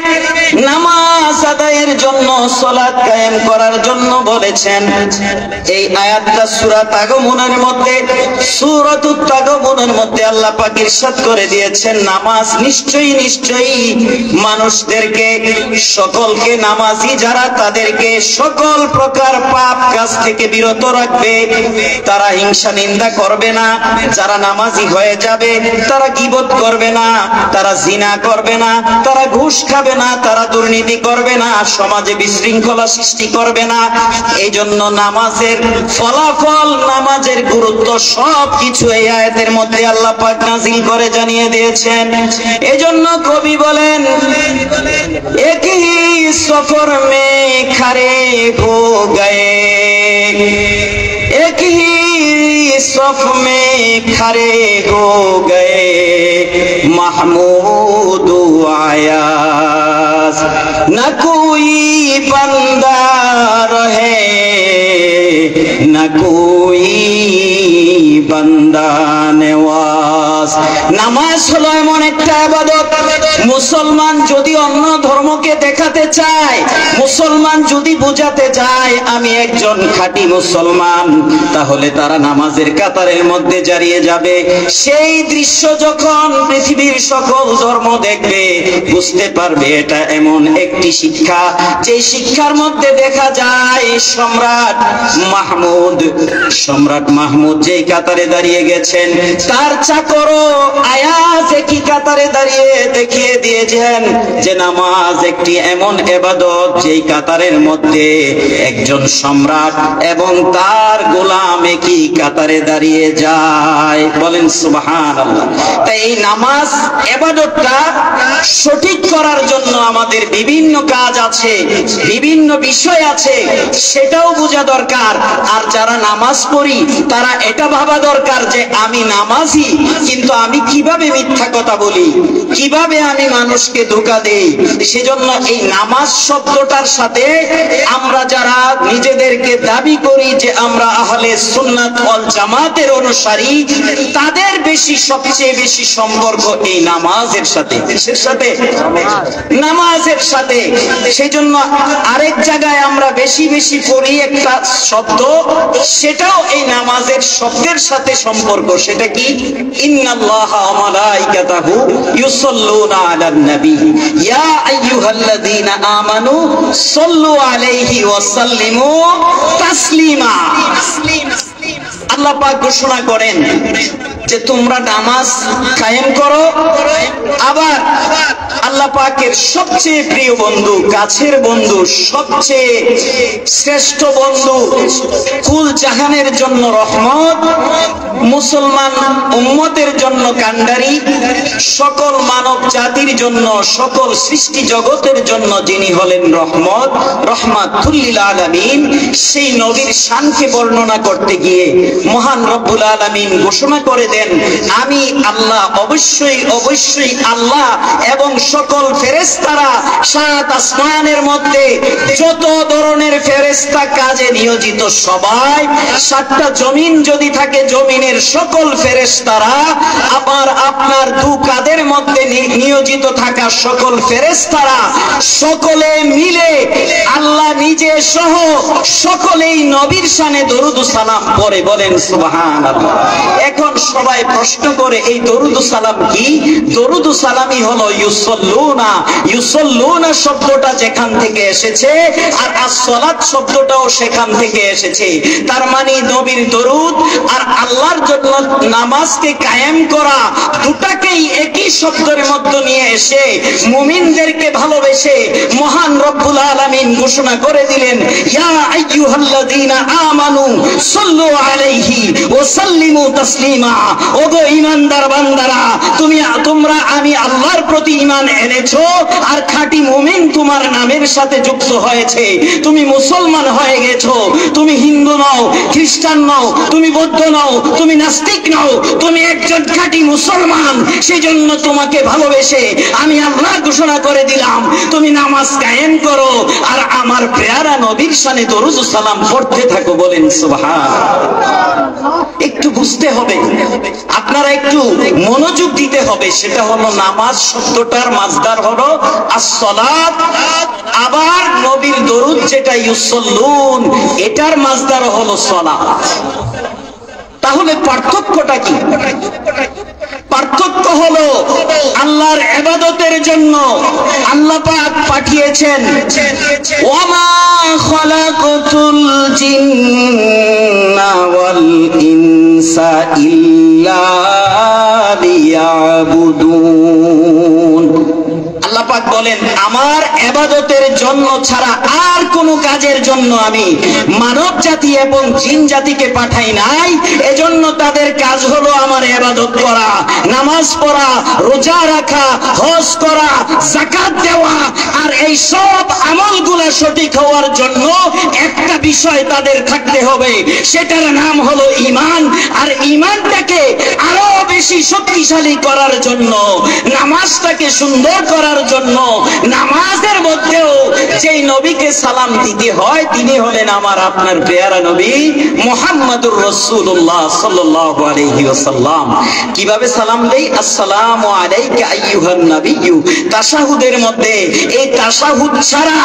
নামাজ আদায়ের জন্য, সালাত কায়েম করার জন্য বলেছেন। এই আয়াতটা সূরা তাগমুনের মধ্যে, সূরাতুত তাগমুনের মধ্যে আল্লাহ পাক ইরশাদ করে দিয়েছেন, নামাজ নিশ্চয়ই নিশ্চয়ই মানুষদেরকে, সকলকে, নামাজি যারা তাদেরকে সকল প্রকার পাপ কাজ থেকে বিরত রাখবে। তারা হিংসা নিন্দা করবে না, যারা নামাজি হয়ে যাবে তারা গীবত করবে না, তারা জিনা করবে না, তারা ঘুষ খাবে না, তারা দুর্নীতি করবে না, সমাজে বিশৃঙ্খলা সৃষ্টি করবে না। এই জন্য নামাজের ফলাফল, নামাজের গুরুত্ব সবকিছু এই আয়াতের মধ্যে আল্লাহ পাক নাযিল করে জানিয়ে দিয়েছেন। এই জন্য কবি বলেন, এক হি সফর মে খড়ে হো গয়ে, এক হি সফ মে খড়ে হো গয়ে, महमूद आया न कोई बंदा रहे, न कोई बंदा नवाज। নামাজ হলো এমন একটা ইবাদত, মুসলমান যদি অন্য ধর্মকে দেখাতে চায়, মুসলমান যদি বোঝাতে চায় আমি একজন খাঁটি মুসলমান, তাহলে তারা নামাজের কাতারের মধ্যে দাঁড়িয়ে যাবে। সেই দৃশ্য যখন পৃথিবীর সকল ধর্ম দেখবে, বুঝতে পারবে এটা এমন একটি শিক্ষা, যে শিক্ষার মধ্যে দেখা যায় সম্রাট মাহমুদ যেই কাতারে দাঁড়িয়ে গেছেন, তার চাকরও আয়াজ একই কাতারে দাঁড়িয়ে দেখিয়ে দিয়েছেন যে নামাজ একটি এমন ইবাদত যেই কাতারের মধ্যে একজন সম্রাট এবং তার গোলাম একই কাতারে দাঁড়িয়ে যায়, বলেন সুবহানাল্লাহ। তাই এই নামাজ ইবাদতটা সঠিক করার জন্য আমাদের বিভিন্ন কাজ আছে, বিভিন্ন বিষয় আছে, সেটাও বোঝা দরকার। আর যারা নামাজ পড়ি তারা এটা ভাবা দরকার যে আমি নামাজি, কিন্তু আমি কিভাবে মিথ্যা কথা বলি, কিভাবে আমি মানুষকে ধোঁকা দেই। সেজন্য এই নামাজ শব্দটার সাথে আমরা যারা নিজেদেরকে দাবি করি যে আমরা আহলে সুন্নাত ওয়াল জামাতের অনুসারী, তাদের সবচেয়ে বেশি সম্পর্ক এই নামাজের সাথে। কিসের সাথে? নামাজের সাথে। সেজন্য আরেক জায়গায় আমরা বেশি বেশি পড়ি একটা শব্দ, সেটাও এই নামাজের শব্দের সাথে সম্পর্ক। সেটা কি? ইন্নাল্লাহা ওয়া মালাইকাতাহু ইউসাল্লুনা ইউসাল্লুনা আলান নবী ইয়া আইয়ুহাল্লাযীনা আমানু সাল্লু আলাইহি ওয়া সাল্লিমু তাসলিমা। আল্লাহ পাক ঘোষণা করেন যে তোমরা নামাজ কায়েম করো। আবার আল্লাহ পাকের সবচেয়ে প্রিয় বন্ধু, কাছের বন্ধু, সবচেয়ে শ্রেষ্ঠ বন্ধু, কুল জাহানের জন্য রহমত, মুসলমান উম্মতের জন্য কান্ডারি, সকল মানব জাতির জন্য, সকল সৃষ্টি জগতের জন্য যিনি হলেন রহমত, রহমাতুল লিল আলামিন, সেই নবীর শানকে বর্ণনা করতে গিয়ে মহান রব্বুল আলামিন ঘোষণা করে দেন, আমি আল্লাহ অবশ্যই অবশ্যই আল্লাহ এবং সকল ফেরেশতারা সাত আসমানের মধ্যে যত ধরনের ফেরেশতা কাজে নিয়োজিত সবাই, সাতটা জমিন যদি থাকে জমিনের সকল ফেরেশতারা, আবার আপনার দু কাদের মধ্যে নিয়োজিত থাকা সকল ফেরেশতারা সকলে মিলে আল্লাহ নিজে সহ সকলেই নবীর শানে দরুদ ও সালাম পড়ে, বলেন সুবহানাল্লাহ। এখন সবাই প্রশ্ন করে এই দরুদ ও সালাম কি? দরুদ ও সালামই হলো ইউসাল্লুনা। ইউসাল্লুনা শব্দটা যেখান থেকে এসেছে আর আসসালাত শব্দটাও সেখান থেকে এসেছে। তার মানে নবীর দরুদ আর আল্লাহর জন্য নামাজকে কায়েম করা দুটাকেই একই শব্দের মধ্যে নিয়ে এসে মুমিনদেরকে ভালোবেসে মহান রব্বুল আলামিন ঘোষণা করে দিলেন, ইয়া আইয়ুহাল্লাযীনা আমানু সাল্লু আলাইহি ওয়া সাল্লিমু তাসলিমা। ওগো ঈমানদার বান্দারা, তোমরা আমি আল্লাহর প্রতি ঈমান এনেছো আর খাঁটি মুমিন তোমার নামের সাথে যুক্ত হয়েছে, তুমি মুসলমান হয়ে গেছো, তুমি হিন্দু নও, খ্রিস্টান নও, তুমি বৌদ্ধ নও, তুমি নাস্তিক নও, তুমি একজন খাঁটি মুসলমান। সেজন্য তোমাকে ভালোবেসে আমি আল্লাহ ঘোষণা করে দিলাম তুমি নামাজ কায়েম করো আর আমার প্যারা নবীর শানে দরুদ ও সালাম পড়তে থাকো, বলেন সুবহানাল্লাহ। একটু বুঝতে হবে, আপনারা একটু মনোযোগ দিতে হবে। সেটা হলো নামাজ শব্দটার মাসদার হলো as-সালাত, আবার নবীর দরুদ যেটা ইউসাল্লুন এটার মাসদার হলো সালাত। তাহলে পার্থক্যটা কি? পার্থক্য হলো আল্লাহর ইবাদতের জন্য আল্লাহ পাক পাঠিয়েছেন ওয়ামা খালাকাতুল জিন্না ওয়াল ইনসা ইল্লা লিয়াবুদুন। আল্লাহ পাক বলেন আমার ইবাদতের জন্য ছাড়া আর কোন কাজের জন্য আমি মানব জাতি এবং জিন জাতিকে পাঠাই নাই। এজন্য তাদের কাজ হলো আমার ইবাদত করা, নামাজ পড়া, রোজা রাখা, হজ করা, যাকাত দেওয়া। আর এই সব আমলগুলো সঠিক হওয়ার জন্য একটা বিষয় তাদের থাকতে হবে, সেটার নাম হলো ঈমান। আর ঈমানটাকে আরো বেশি শক্তিশালী করার জন্য, নামাজটাকে সুন্দর করার জন্য, নামাজের মধ্যেও যেই নবীকে সালাম দিতে হয় তিনি হলেন আমার আপনার প্রিয় নবী মুহাম্মদুর রাসূলুল্লাহ সাল্লাল্লাহু আলাইহি ওয়াসাল্লাম। কিভাবে সালাম দেই? আসসালামু আলাইকা আইয়ুহান নাবিয়্যু। তাশাহুদের মধ্যে এই তাশাহুদ ছাড়া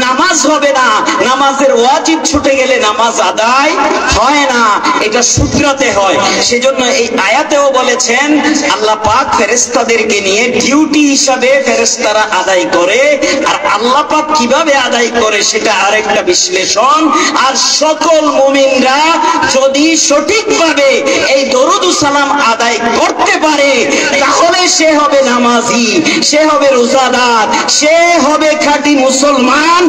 নামাজ হবে না। নামাজের ওয়াজিব ছুটে গেলে নামাজ আদায় হয় না, এটা শুধরাতে হয়। সেজন্য এই আয়াতেও বলেছেন আল্লাহ পাক ফেরেশতাদেরকে নিয়ে ডিউটি হিসাবে ফেরেশতারা আদায় করে। আর আল্লাহ পাক কিভাবে আদায় করে সেটা আরেকটা বিশ্লেষণ। আর সকল মুমিনরা যদি সঠিকভাবে এই দরুদ ও সালাম আদায় করতে পারে তাহলে সে হবে নামাজি, সে হবে রোজাদার, সে হবে খাঁটি মুসলমান।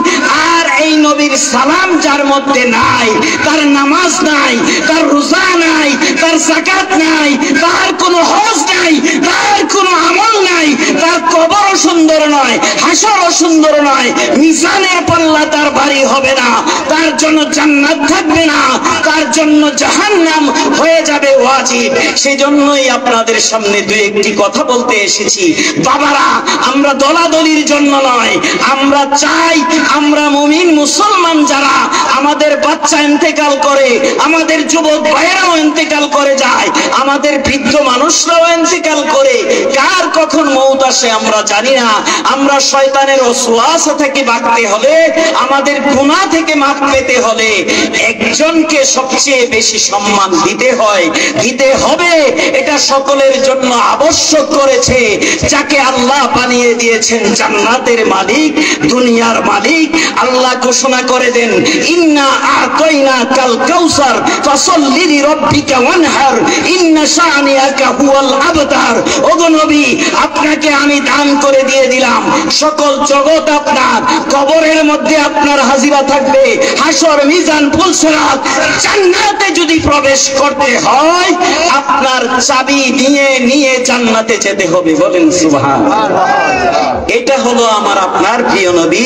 আর এই নবীর সালাম যার মধ্যে নাই, তার নামাজ নাই, তার রোজা নাই, তার যাকাত নাই, তার কোনো হজ নাই, তার কোনো আমল নাই, তার কবরও সুন্দর নয়, হাসরও সুন্দর নয়, মিজানের পাল্লা তার ভারী হবে না, তার জন্য জান্নাত থাকবে না, তার জন্য জাহান্নাম হয়ে যাবে ওয়াজিব। সেজন্যই আপনাদের সামনে দুই একটি কথা বলতে এসেছি। বাবারা, আমরা দলাদলির জন্য নয়, আমরা চাই আমরা মুমিন মুসলমান যারা আমাদের বাচ্চা ইন্তেকাল করে, আমাদের যুবক ভাইয়েরাও ইন্তেকাল করে যায়, আমাদের বৃদ্ধ মানুষরাও ইন্তেকাল করে, কার কখন মৌত আসে আমরা জানি না। আমরা শয়তানের ওয়াসওয়াসা থেকে বাঁচতে হলে, আমাদের গুনাহ থেকে মাফ পেতে হলে একজনকে সবচেয়ে বেশি সম্মান দিতে হয়, দিতে হবে। এটা সকলের জন্য আবশ্যক করেছে, যাকে আল্লাহ বানিয়ে দিয়েছেন জান্নাতের মালিক, দুনিয়ার মালিক। আল্লাহ ঘোষণা করে দেন, ইন্না আতাইনা কাল কাউসার ফাসাল্লি লিরাব্বিকা ওয়ানহার ইন্না শানিয়াকা হুয়াল আবতার। ওগো নবী, আপনাকে আমি দান করে দিয়ে দিলাম সকল জগৎ আপনার, কবরের মধ্যে আপনার হাজিরা থাকবে, হাসর মিজান ফুলসিরাত। জান্নাতে যদি প্রবেশ করতে হয় আপনার চাবি নিয়ে নিয়ে জান্নাতে যেতে হবে, বলেন সুবহানাল্লাহ। এটা হলো আমার আপনার প্রিয় নবী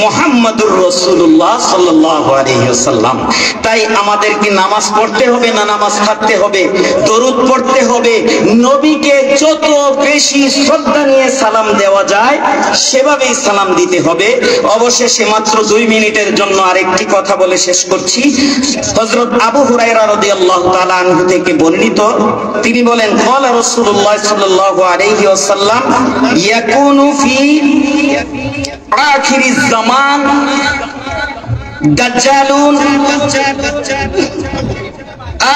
মুহাম্মদুর রাসূলুল্লাহ সাল্লাল্লাহু আলাইহি ওয়াসাল্লাম। তাই আমাদেরকে নামাজ পড়তে হবে না নামাজ ছাড়তে হবে, দরুদ পড়তে হবে, নবীকে যত বেশি শ্রদ্ধা নিয়ে সালাম দেওয়া যায় সেভাবেই সালাম দিতে হবে। অবশেষে মাত্র 2 মিনিটের জন্য আরেকটি কথা বলে শেষ করছি। হযরত আবু হুরায়রা রাদিয়াল্লাহু তাআলা আনহু থেকে বর্ণিত, তিনি বলেন, ক্বালা রাসূলুল্লাহ সাল্লাল্লাহু আলাইহি ওয়াসাল্লাম ইয়াকুনু ফি আখিরিজ জামান দাজ্জালুন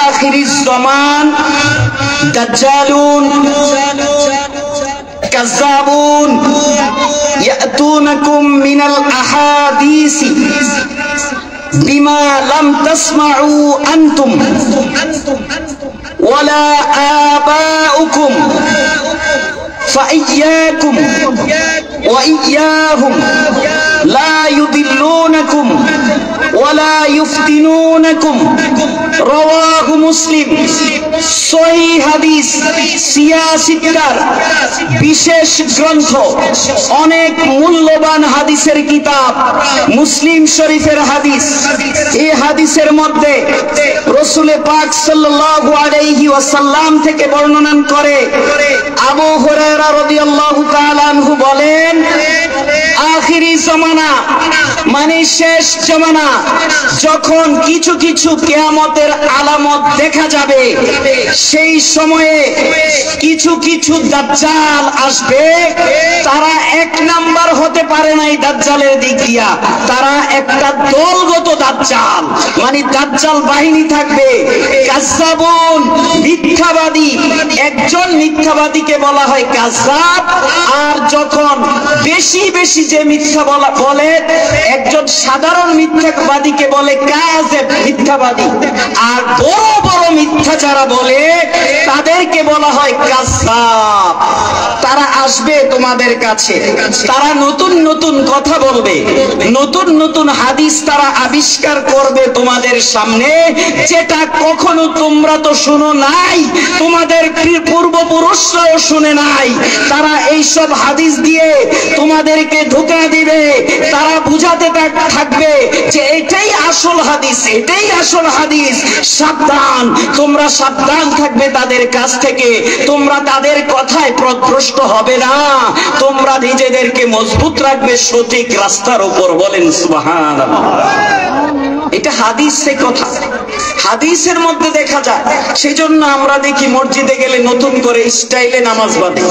আখিরিজ জামান দাজ্জালুন কাযাবুন ইয়াতুনাকুম মিনাল আহাদিসি বিমা লাম তাসমাউ আনতুম ওয়ালা আবাউকুম ফাইয়াকুম ওয়া ইয়্যাহুম লা ইউদিল্লুনাকুম ওয়ালা ইফতিনুনাকুম। রাওয়াহু মুসলিম। সহিহ হাদিস, সিয়াসিত্তার বিশেষ গ্রন্থ, অনেক মূল্যবান হাদিসের কিতাব মুসলিম শরীফের হাদিস। এই হাদিসের মধ্যে রাসূল পাক সাল্লাল্লাহু আলাইহি ওয়াসাল্লাম থেকে বর্ণনা করে আবু হুরায়রা রাদিয়াল্লাহু তাআলা আনহু বলেন, আখিরি জামানা মানে শেষ জামানা, যখন কিছু কিছু কিয়ামতের আলামত দেখা যাবে, সেই সময়ে কিছু কিছু দাজ্জাল আসবে। তারা এক নাম্বার হতে পারে না এই দাজ্জালের দিক দিয়া, তারা একটা দলগত দাজ্জাল, মানে দাজ্জাল বাহিনী থাকবে। কাজ্জাবুন, মিথ্যাবাদী, একজন মিথ্যাবাদীকে বলা হয় কাজ্জাব। আর যখন বেশি বেশি যে মিথ্যা বলে, একজন সাধারণ মিথ্যাবাদীকে বলে কাযেব, মিথ্যাবাদী। আর বড় বড় মিথ্যা যারা বলে তাদেরকে বলা হয় কায্যাব। তারা আসবে তোমাদের কাছে, তারা নতুন নতুন কথা বলবে, নতুন নতুন হাদিস তারা আবিষ্কার করবে তোমাদের সামনে, যেটা কখনো তোমরা তো শুনো নাই, তোমাদের পূর্বপুরুষরাও শুনে নাই। তারা এইসব হাদিস দিয়ে তোমাদেরকে ধোঁকা দিবে, তারা বুঝাতে থাকবে যে এটাই আসল হাদিস, এটাই আসল হাদিস। সাবধান, তোমরা সাবধান থাকবে তাদের কাছ থেকে, তোমরা তাদের কথায় পথভ্রষ্ট হবে না, তোমরা নিজেদেরকে মজবুত রাখবে সঠিক রাস্তার উপর, বলেন সুবহানাল্লাহ। এটা হাদিসের কথা, হাদিসের মধ্যে দেখা যায়। সেজন্য আমরা দেখি মসজিদে গেলে নতুন করে স্টাইলে নামাজ বাঁধে।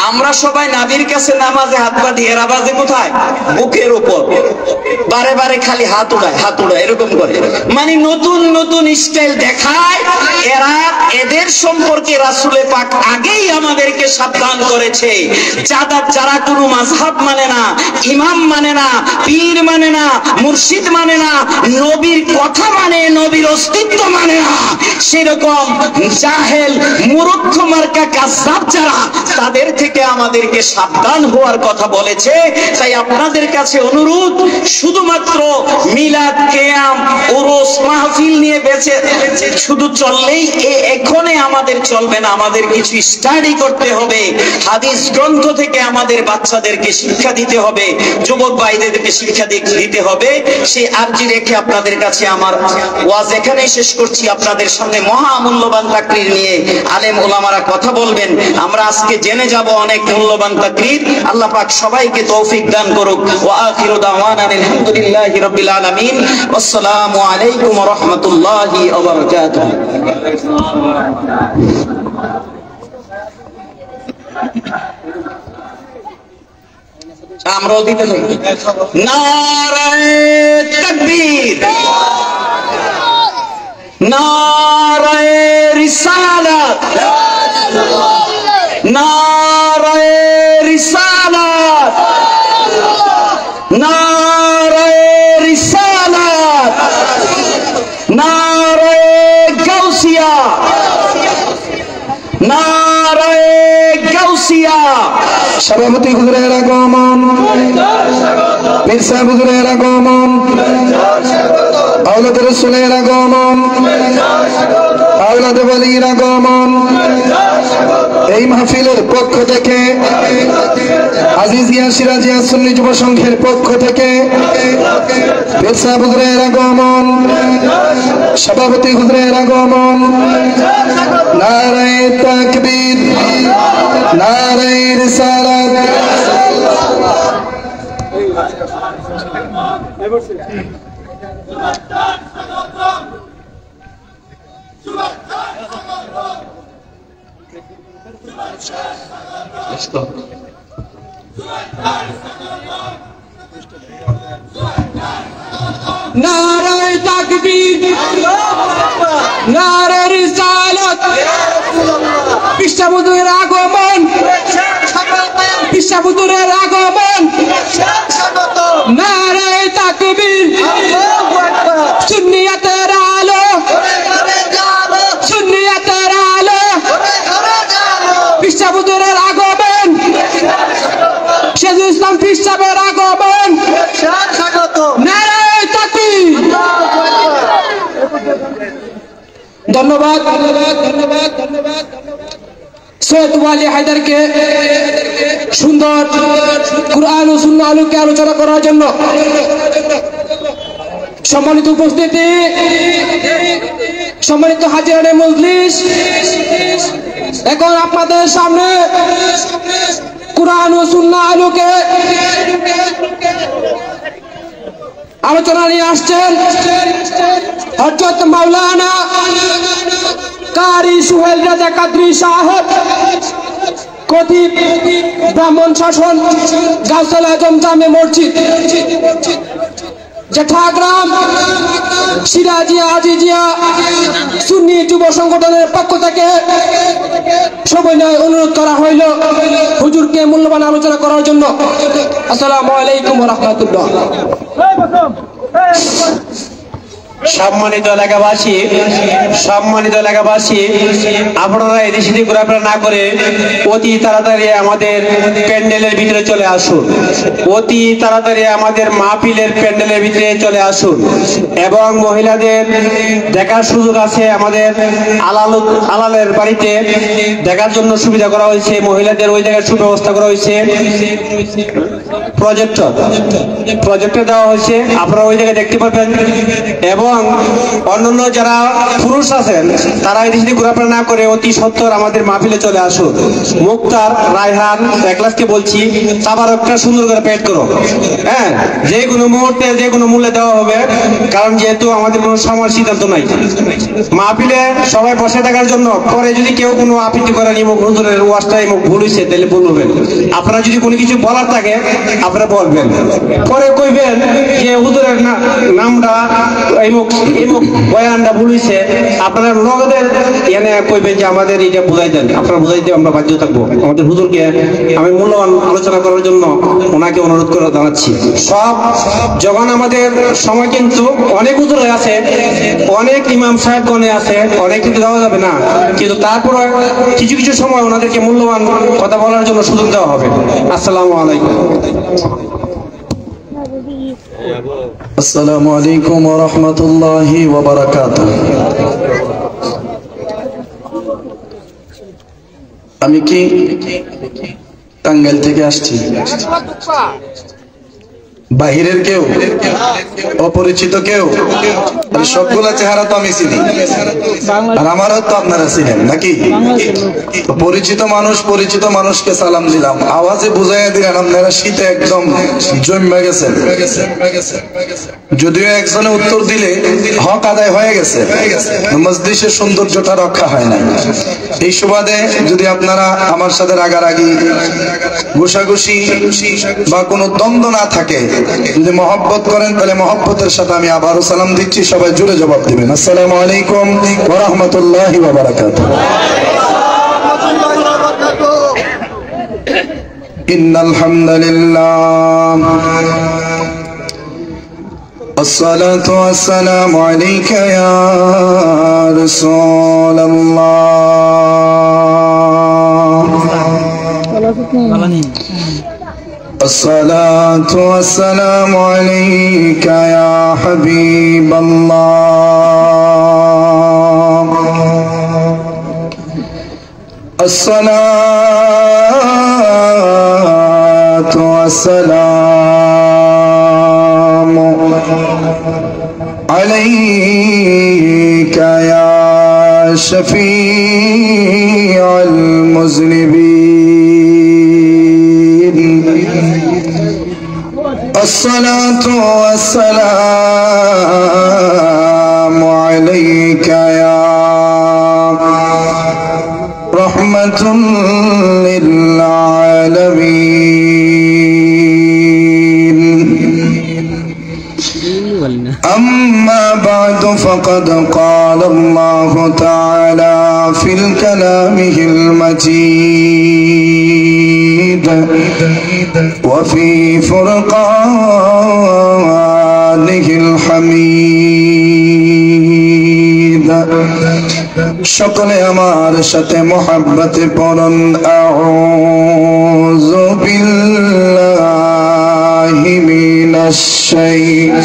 আমরা সবাই নাবির কাছে নামাজে হাত বাঁধি, এরা বাজে কোথায়? বুকের উপর, বারে বারে খালি হাত উড়ায়, হাত উড়ায়, এরকম করে, মানে নতুন নতুন স্টাইল দেখায়। এরা, এদের সম্পর্কে রাসূলে পাক আগেই আমাদেরকে সাবধান করেছে। যারা কোনো মাযহাব মানে না, ইমাম মানে না, পীর মানে না, মুর্শিদ মানে না, নবীর কথা মানে, নবীর অস্তিত্ব মানে না, সেরকম জাহেল মূর্খ মার্কা কায্যাব যারা, তাদের থেকে আমাদেরকে সাবধান হওয়ার কথা বলেছে। তাই আপনাদের কাছে অনুরোধ, শুধুমাত্র মিলাদ, কিয়াম, উরুস, মাহফিল নিয়ে বেঁচে শুধু চললেই এখনে আমাদের চলবে না, আমাদের কিছু স্টাডি করতে হবে। হাদিস গ্রন্থ থেকে আমাদের বাচ্চাদেরকে শিক্ষা দিতে হবে, যুবক ভাইদেরকে শিক্ষা দিতে হবে। সেই আরজি রেখে আপনাদের কাছে আমার ওয়াজ এখানেই শেষ করছি। আপনাদের সামনে মহা মূল্যবান তাকরীর নিয়ে আলেম ওলামারা কথা বলবেন। আমরা আজকে জেনে যাব অনেক মূল্যবান তাকরীর। আল্লাহ পাক সবাইকে তৌফিক দান করুক। ওয়া আখিরু দাওয়ানা আলহামদুলিল্লাহি রাব্বিল আলামিন। আসসালামু আলাইকুম ওয়া রাহমাতুল্লাহি ওয়া বারাকাতুহু। আমরাও দিতে চাই। নারায়ে তাকবীর, নারায়ে রিসালাত, নারায়ে রিসালাত, নারায়ে রিসালাত, নারায়ে গাউসিয়া, নারায়ে গাউসিয়া। সভাপতি হুজুরের আগমন, পীর সাহেব হুজুরের আগমন, আওলাদ রাসূলের আগমন, আওলাদ ওয়ালির আগমন। এই মাহফিলের পক্ষ থেকে, আজিজিয়া সিরাজিয়া সুন্নি যুব সংঘের পক্ষ থেকে পীর সাহেব হুজুরের আগমন, সভাপতি হুজুরের আগমন। নারায়ে তাকবীর, নারায়ে রিসালাত। নারায়ে তাকবীর, নারায়ে রিসালাত, পিসাবুদের আগমন, পিসাবুদের আগমন। নারায়ে তাকবীর, সুন্নিয়াতের আলো, সুন্নিয়াতের আলো, পিসাবুদের আগমন, শেখুল ইসলাম পিসাবের আগমন। নারায়ে তাকবীর। ধন্যবাদ, ধন্যবাদ, ধন্যবাদ, ধন্যবাদ। সৈয়দ ওয়ালি হায়দারকে সুন্দর কুরআন ও সুন্নাহ আলোকে আলোচনা করার জন্য সম্মানিত উপস্থিতি, সম্মানিত হাজিরানে মজলিস, এখন আপনাদের সামনে কুরআন ও সুন্নাহ আলোকে আলোচনা নিয়ে আসছেন হযরত মাওলানা কারি সুহেল রাজা কাদরি সাহেব, খতিব ব্রাহ্মণ শাসন গাউসুল আজম জামে মসজিদ, জেঠাগ্রাম সিরাজিয়া আজিজিয়া সুন্নি যুব সংগঠনের পক্ষ থেকে সবিনয় অনুরোধ করা হইল হুজুরকে মূল্যবান আলোচনা করার জন্য। আসসালামু আলাইকুম ওয়া রাহমাতুল্লাহ। সম্মানিত এলাকাবাসী, সম্মানিত এলাকাবাসী, আপনারা এদিক সেদিক ঘোরাফেরা না করে অতি তাড়াতাড়ি আমাদের প্যান্ডেলের ভিতরে চলে আসুন, অতি তাড়াতাড়ি আমাদের মাহফিলের প্যান্ডেলের ভিতরে চলে আসুন। এবং মহিলাদের দেখার সুযোগ আছে, আমাদের আলালের বাড়িতে দেখার জন্য সুবিধা করা হয়েছে, মহিলাদের ওই জায়গায় সুব্যবস্থা করা হয়েছে, প্রজেক্টর দেওয়া হয়েছে, আপনারা ওই জায়গায় দেখতে পাবেন। এবং অন্যান্য যারা পুরুষ আছেন তারা এই দিকে ঘোরাফেরা না করে অতি সত্বর আমাদের মাহফিলে চলে আসুন। মুক্তার, রায়হান, একলাসকে বলছি আবার একটা সুন্দর করে পেট করো, হ্যাঁ, যে কোনো মুহূর্তে যে কোনো মূল্যে দেওয়া হবে, কারণ যেহেতু আমাদের কোনো সময় সিদ্ধান্ত নাই। মাহফিলে সবাই বসে থাকার জন্য, পরে যদি কেউ কোনো আপত্তি করেন ইমুক হুজুরের ওয়াজটা ইমুক ভুল হয়েছে তাহলে বলবেন, আপনারা যদি কোনো কিছু বলার থাকে আপনারা বলবেন, পরে কইবেন যে হুজুরের নামটা বয়ানটা ভুল হয়েছে, আপনারা নগদের এনে কইবেন যে আমাদের এটা বুঝাই দেন, আপনারা বুঝাইতে আমরা বাধ্য থাকবো। আমাদের হুজুরকে আমি মূল্যবান আলোচনা করার জন্য ওনাকে অনুরোধ করে জানাচ্ছি। সব যখন আমাদের সময় কিন্তু অনেক হুজুর আছে, অনেক ইমাম সাহেবগণে আছে, অনেক কিন্তু দেওয়া যাবে না, কিন্তু তারপরে কিছু কিছু সময় ওনাদেরকে মূল্যবান কথা বলার জন্য সুযোগ দেওয়া হবে। আসসালামু আলাইকুম। আসসালামু আলাইকুম ওয়া রাহমাতুল্লাহি ওয়া বারাকাতুহু। আমি কি টাঙ্গাইল থেকে আসছি, বাহিরের কেউ, অপরিচিত কেউ সবগুলা চেহারা তো আমি চিনি, আর আমারও তো আপনারা চিনেন নাকি? পরিচিত মানুষকে সালাম দিলাম, আওয়াজে বুঝাইয়া দিলেন আপনারা শীতে একদম জমে গেছেন। যদিও একজনে উত্তর দিলে হক আদায় হয়ে গেছে, মজলিসের সৌন্দর্যটা রক্ষা হয় না। এই সুবাদে যদি আপনারা আমার সাথে রাগারাগি, ঘুষাঘুষি বা কোনো দ্বন্দ্ব না থাকে, যদি মহব্বত করেন, তাহলে মহব্বতের সাথে আমি আবারও সালাম দিচ্ছি। সবাই জুড়ে জবাব দিবেন, আসসালামু আলাইকুম ওয়া রাহমাতুল্লাহি ওয়া বারাকাতুহু। ইন্নাল হামদুলিল্লাহ والصلاة والسلام عليك يا رسول الله الصلاة والسلام عليك يا حبيب الله الصلاة والسلام عليك يا شفيع المذنبين الصلاة والسلام عليك يا رحمة للعالمين أما بعد فقد قال الله تعالى في كلامه المجيد وفي فرقانه الحميد সকলে আমার সাথে মোহাব্বতে পড়ুন আউযু বিল্লাহি মিনাশ শাইতানির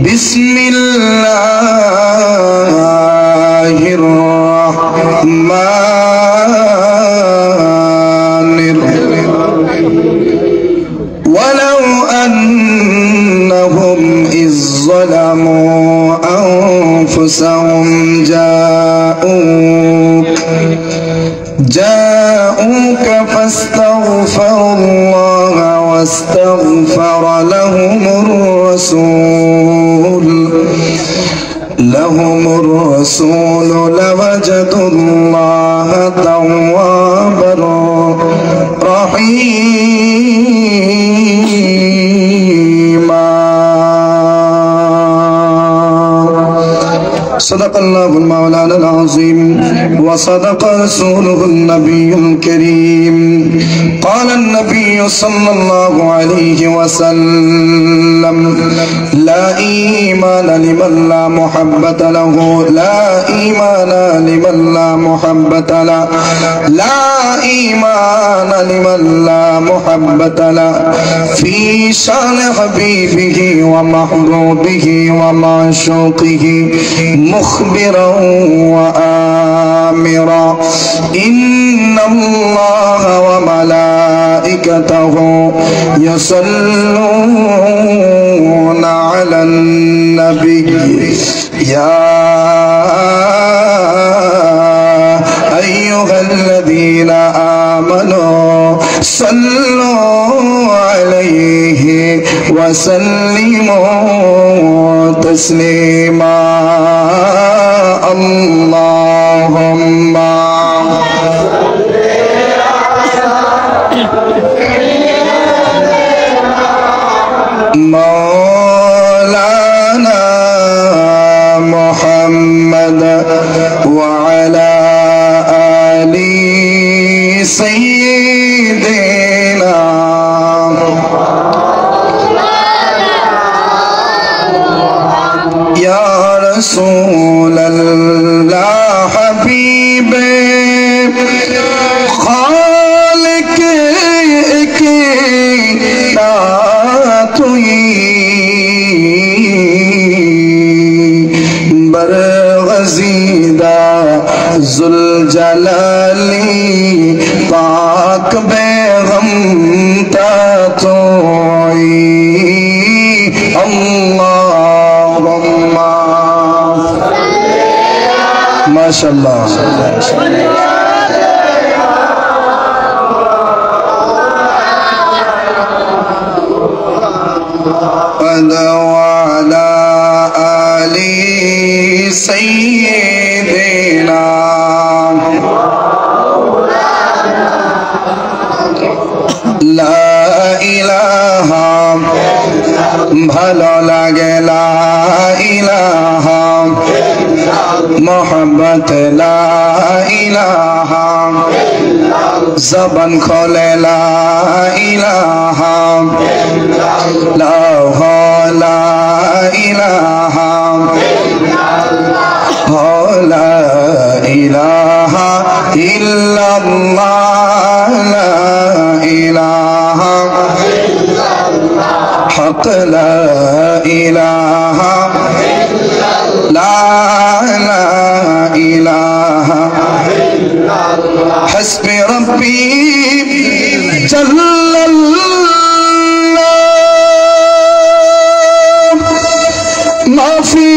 বিসমিল্লাহির রাহমানির রাহিম ওয়ালাউ আন্নাহুম ইয যালামু أنفسهم جاءوك فاستغفروا الله واستغفر لهم الرسول لوجدوا الله توابا رحيما صدق الله المولانا العظيم وصدق رسوله النبي الكريم قال النبي صلى الله عليه وسلم لا إيمان لمن لا محبة له لا إيمان لمن لا محبة له لا إيمان لمن لا محبة له في شان حبيبه ومحبوبه ومعشوقه مخبرا وآمرا إن الله وملائكته يصلون على النبي يا أيها الذين آمنوا صلوا عليه وسلموا تسليما اللهم مولانا محمد وعلى آل سيدنا يا رسول الله حبيب خالق کی برغزیدہ ذوالجلالی پاک بیغم تا توئی মাশাআল্লাহ وعلى آل سيدنا لا إله ভালো লাগে লা ইলাহা মোহাম্মদ লা ইলাহা জবান খোলে লা ইলাহা লা ইলাহা লা ইলাহা ইল্লাল্লাহ লা ইলাহা হক লা ইলাহা লা ইলাহা হাসবি রব্বি জাল্লাল্লাহ মা ফি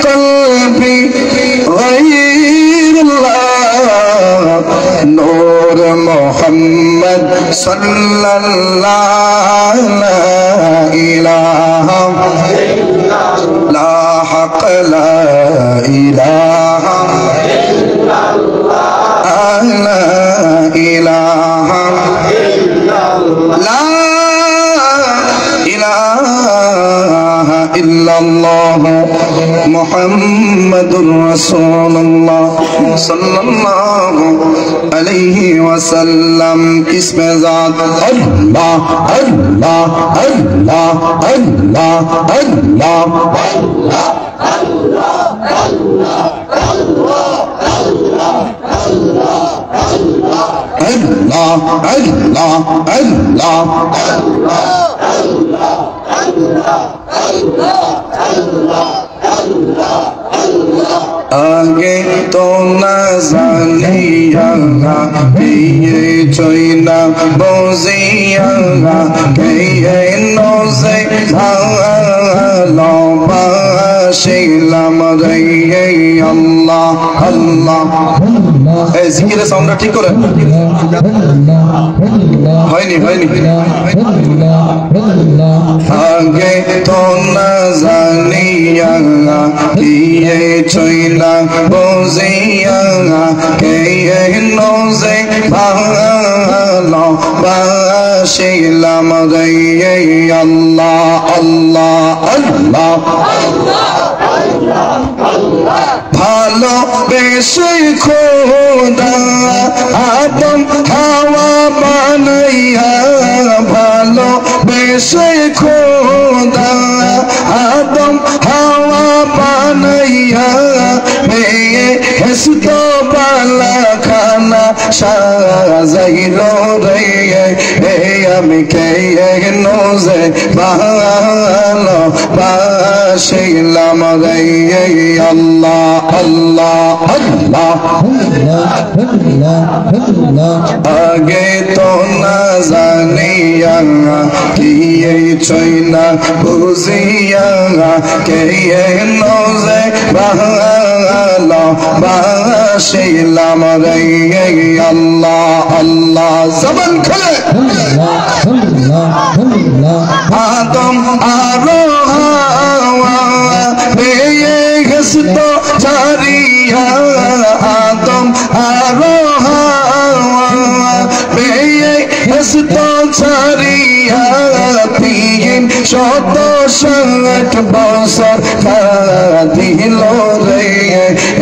কলবি গায়রুল্লাহ নূর মুহাম্মদ সাল্লাল্লাহু লা ইলাহা লা হক লা ইলাহা লা ইলাহা লা ইলাহা ইল্লাল্লাহ মুহাম্মাদুর রাসূলুল্লাহ সাল্লাল্লাহু আলাইহি ওয়াসাল্লাম ইসমে জাত আল্লাহ আল্লাহ আল্লাহ আল্লাহ আল্লাহ Allah, Allah, Allah, आगे तो न जानिया ये चोइना बोजिया ये नोजे भालो बाशिलाम रे अल्लाह अल्लाह ए जिकिर साउंड ठीक करे হয়নি आगे तो न जानिया ये चोइना बोजिया ये नोजे भालो बाशिलाम रे अल्लाह अल्लाह अल्लाह ভালো বেশে খোদা আদম হাওয়া বানাইয়া ভালো বেশে খোদা আদম হাওয়া বানাইয়া মেয়ে হেসতো বালা খানা সাজাইল রে হে আমি কে নোজে ভালো বাসিলাম রে Allah Allah Allah आगे तो न जानिया कि ये चोइना बुझिया कि ये नोजे बहला बाशिलाम रे अल्लाह अल्लाह जबान खोले आदम आरो हावा ये हसतो जारिया आदम आरो हावा ये हसतो जारिया तीन शत ষাট বছর দিল রে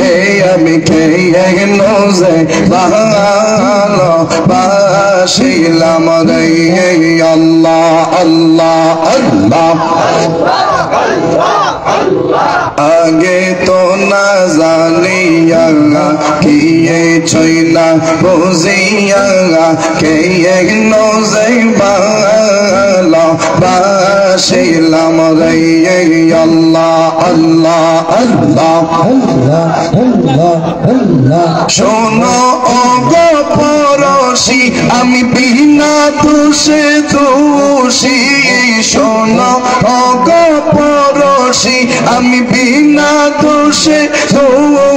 এ আমি কে নোজে ভালো বাসিলাম রে আল্লাহ আল্লাহ আল্লাহ आगे तो न जानिया कि ये चोइना बोजिया कि ये नोजे बाला बाशिलाम रे अल्लाह अल्लाह अल्लाह शोनो ओगो पड़ोसी আমি বিনা দোষে দোষী শোনো ওগো পড়োশী আমি বিনা দোষে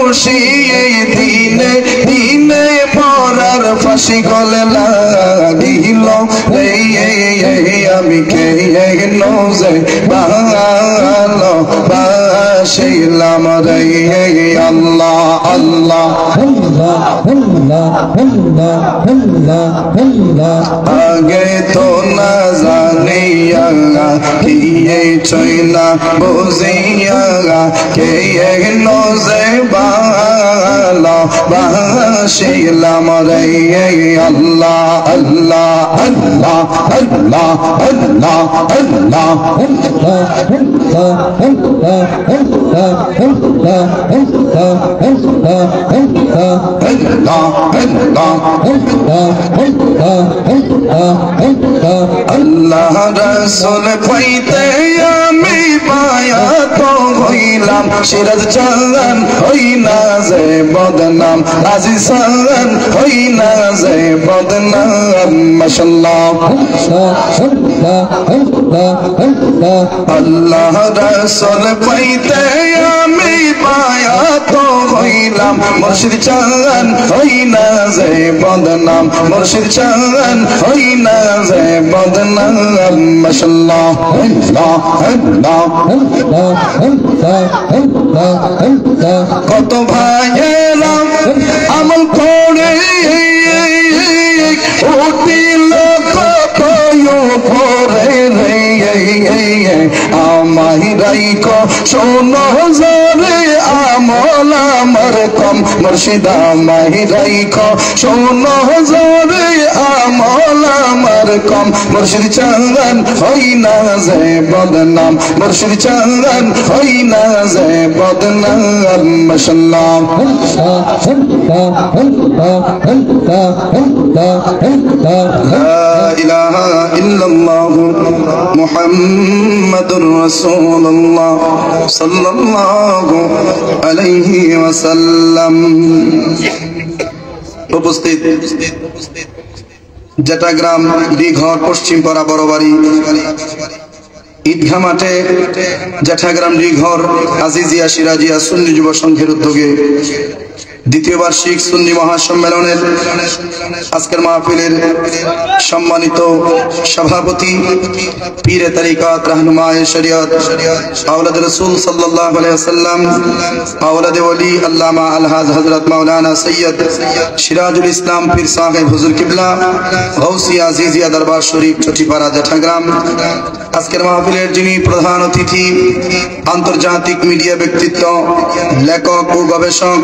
খুশি এই দিনে দিনে পরার ফাঁসি গলে লাগিল আমি কে নজে ভালো বাসিলাম রে আল্লাহ আল্লাহ আগে তো না জানিয়া কি চইলা বুঝিয়া কে নজে ভালো বাসিলাম রে আল্লাহ আল্লাহ আল্লাহ আল্লাহ আল্লাহ আল্লাহ আল্লাহ রাসূল পাইতে আমি পায়া তো হইলাম সিরাজ চালান হই না যে বদনাম আজিজ চালান হই না যে বদনাম মাশাআল্লাহ আল্লাহ রাসূল পাইতে আমি পায়া তো হইলাম মুর্শিদ চালান হই না যে বদনাম মুর্শিদ চালান হই না যে বদনাম মাশাআল্লাহ কত ভাইয়েরা আমল করে উঠিল কত ভরে রে আমায় রাইক শোনো জরে আমল আমার কম মুর্শিদ আমায় রাইক শোনো জরে আমল আমার কম মুর্শিদ চালান হই না যে বদনাম মুর্শিদ চালান হই না যে বদনাম মাশাআল্লাহ লা ইলাহা ইল্লাল্লাহ মুহাম্মাদুর রাসূলুল্লাহ সাল্লাল্লাহু আলাইহি ওয়াসাল্লাম। উপস্থিত জেটাগ্রাম দিঘর পশ্চিম পাড়া বড়বাড়ি ঈদগাহ মাঠে জেঠাগ্রাম দিঘর আজিজিয়া সিরাজিয়া সুন্নি যুব সংঘের উদ্যোগে দ্বিতীয় বার্ষিক সুন্নি মহাসম্মেলনের আজকের মাহফিলের সম্মানিত সভাপতি পীরে তরিকাত রাহনুমায়ে শরিয়ত আওলাদে রাসূল সাল্লাল্লাহু আলাইহি ওয়াসাল্লাম আওলাদে ওলি আল্লামা আলহাজ হযরত মাওলানা সৈয়দ সিরাজুল ইসলাম পীর সাহেব হুজুর কিবলা গাউসিয়া আজিজিয়া দরবার শরীফ চটিপাড়া জেঠাগ্রাম। আজকের মাহফিলের যিনি প্রধান অতিথি আন্তর্জাতিক মিডিয়া ব্যক্তিত্ব লেখক ও গবেষক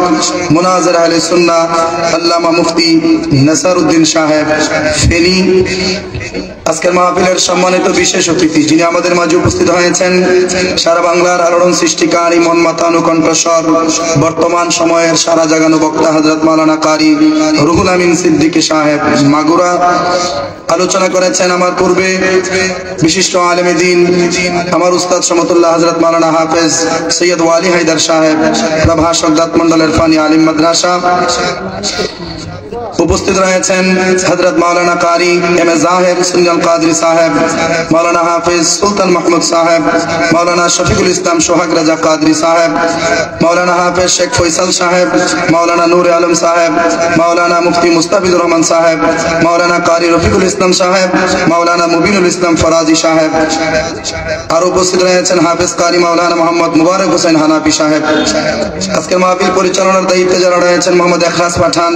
মুনাজির আহলে সুন্নাহ আল্লামা মুফতি নাসারউদ্দিন সাহেব ফেনী। আজকের মাহফিলের সম্মানিত বিশেষ অতিথি যিনি আমাদের মাঝে উপস্থিত হয়েছেন সারা বাংলার আলোড়ন সৃষ্টিকারী মন মাতানো কণ্ঠস্বর বর্তমান সময়ের সারা জাগানো বক্তা হযরত মাওলানা কারি রুহুল আমিন সিদ্দিকী সাহেব মাগুরা। আলোচনা করেছেন আমার পূর্বে বিশিষ্ট আলেমে দ্বীন আমার উস্তাদ সমতুল্লাহ হযরত মাওলানা হাফেজ সৈয়দ ওয়ালি হায়দার সাহেব প্রভাষক দাঁতমন্ডলের ফানি আলিম মাদ্রাসা। উপস্থিত রয়েছেন হযরত মাওলানা কারি এম এ জাহের সুন্নাল কাদরি সাহেব, মাওলানা হাফেজ সুলতান মাহমুদ সাহেব, মাওলানা শফিকুল ইসলাম সোহাগ রাজা কাদরি সাহেব, মাওলানা হাফেজ শেখ ফয়সাল সাহেব, মাওলানা নূরে আলম সাহেব, মাওলানা মুফতি মুস্তাফিজুর রহমান সাহেব, মাওলানা কারি রফিকুল ইসলাম সাহেব, মাওলানা মুবিনুল ইসলাম ফরাজি সাহেব। আর উপস্থিত রয়েছেন হাফেজ কারি মাওলানা মোহাম্মদ মুবারক হোসেন হানাফি সাহেব। আজকের মাহফিল পরিচালনার দায়িত্বে যারা রয়েছেন মোহাম্মদ এখলাস পাঠান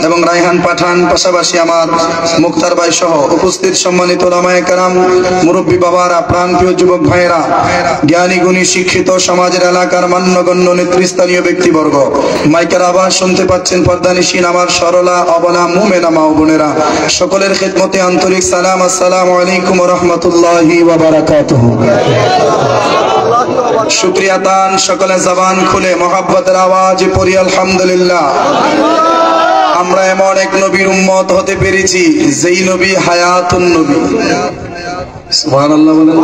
এবং রায়হান পাঠান, পাশাপাশি আমার মুক্তার ভাই সহ উপস্থিত সম্মানিত ওলামায়ে কেরাম, মুরব্বী বাবারা, প্রাণপ্রিয় যুবক ভাইয়েরা, জ্ঞানী গুণী শিক্ষিত সমাজের এলাকার মান্যগণ্য নেতৃস্থানীয় ব্যক্তিবর্গ, মাইকের আওয়াজ শুনতে পাচ্ছেন পর্দানিশীন আমার সরলা অবলা মুমিনা মা ও বোনেরা, সকলের খিদমতে আন্তরিক সালাম। আসসালামু আলাইকুম ওয়া রাহমাতুল্লাহি ওয়া বারাকাতুহু। শুকরিয়া তান সকলে জবান খুলে মহব্বতের আওয়াজে পড়ি আলহামদুলিল্লাহ। আমরা এমন এক নবীর উম্মত হতে পেরেছি যেই নবী হায়াতুন নবী। সুবহানাল্লাহ বলেন।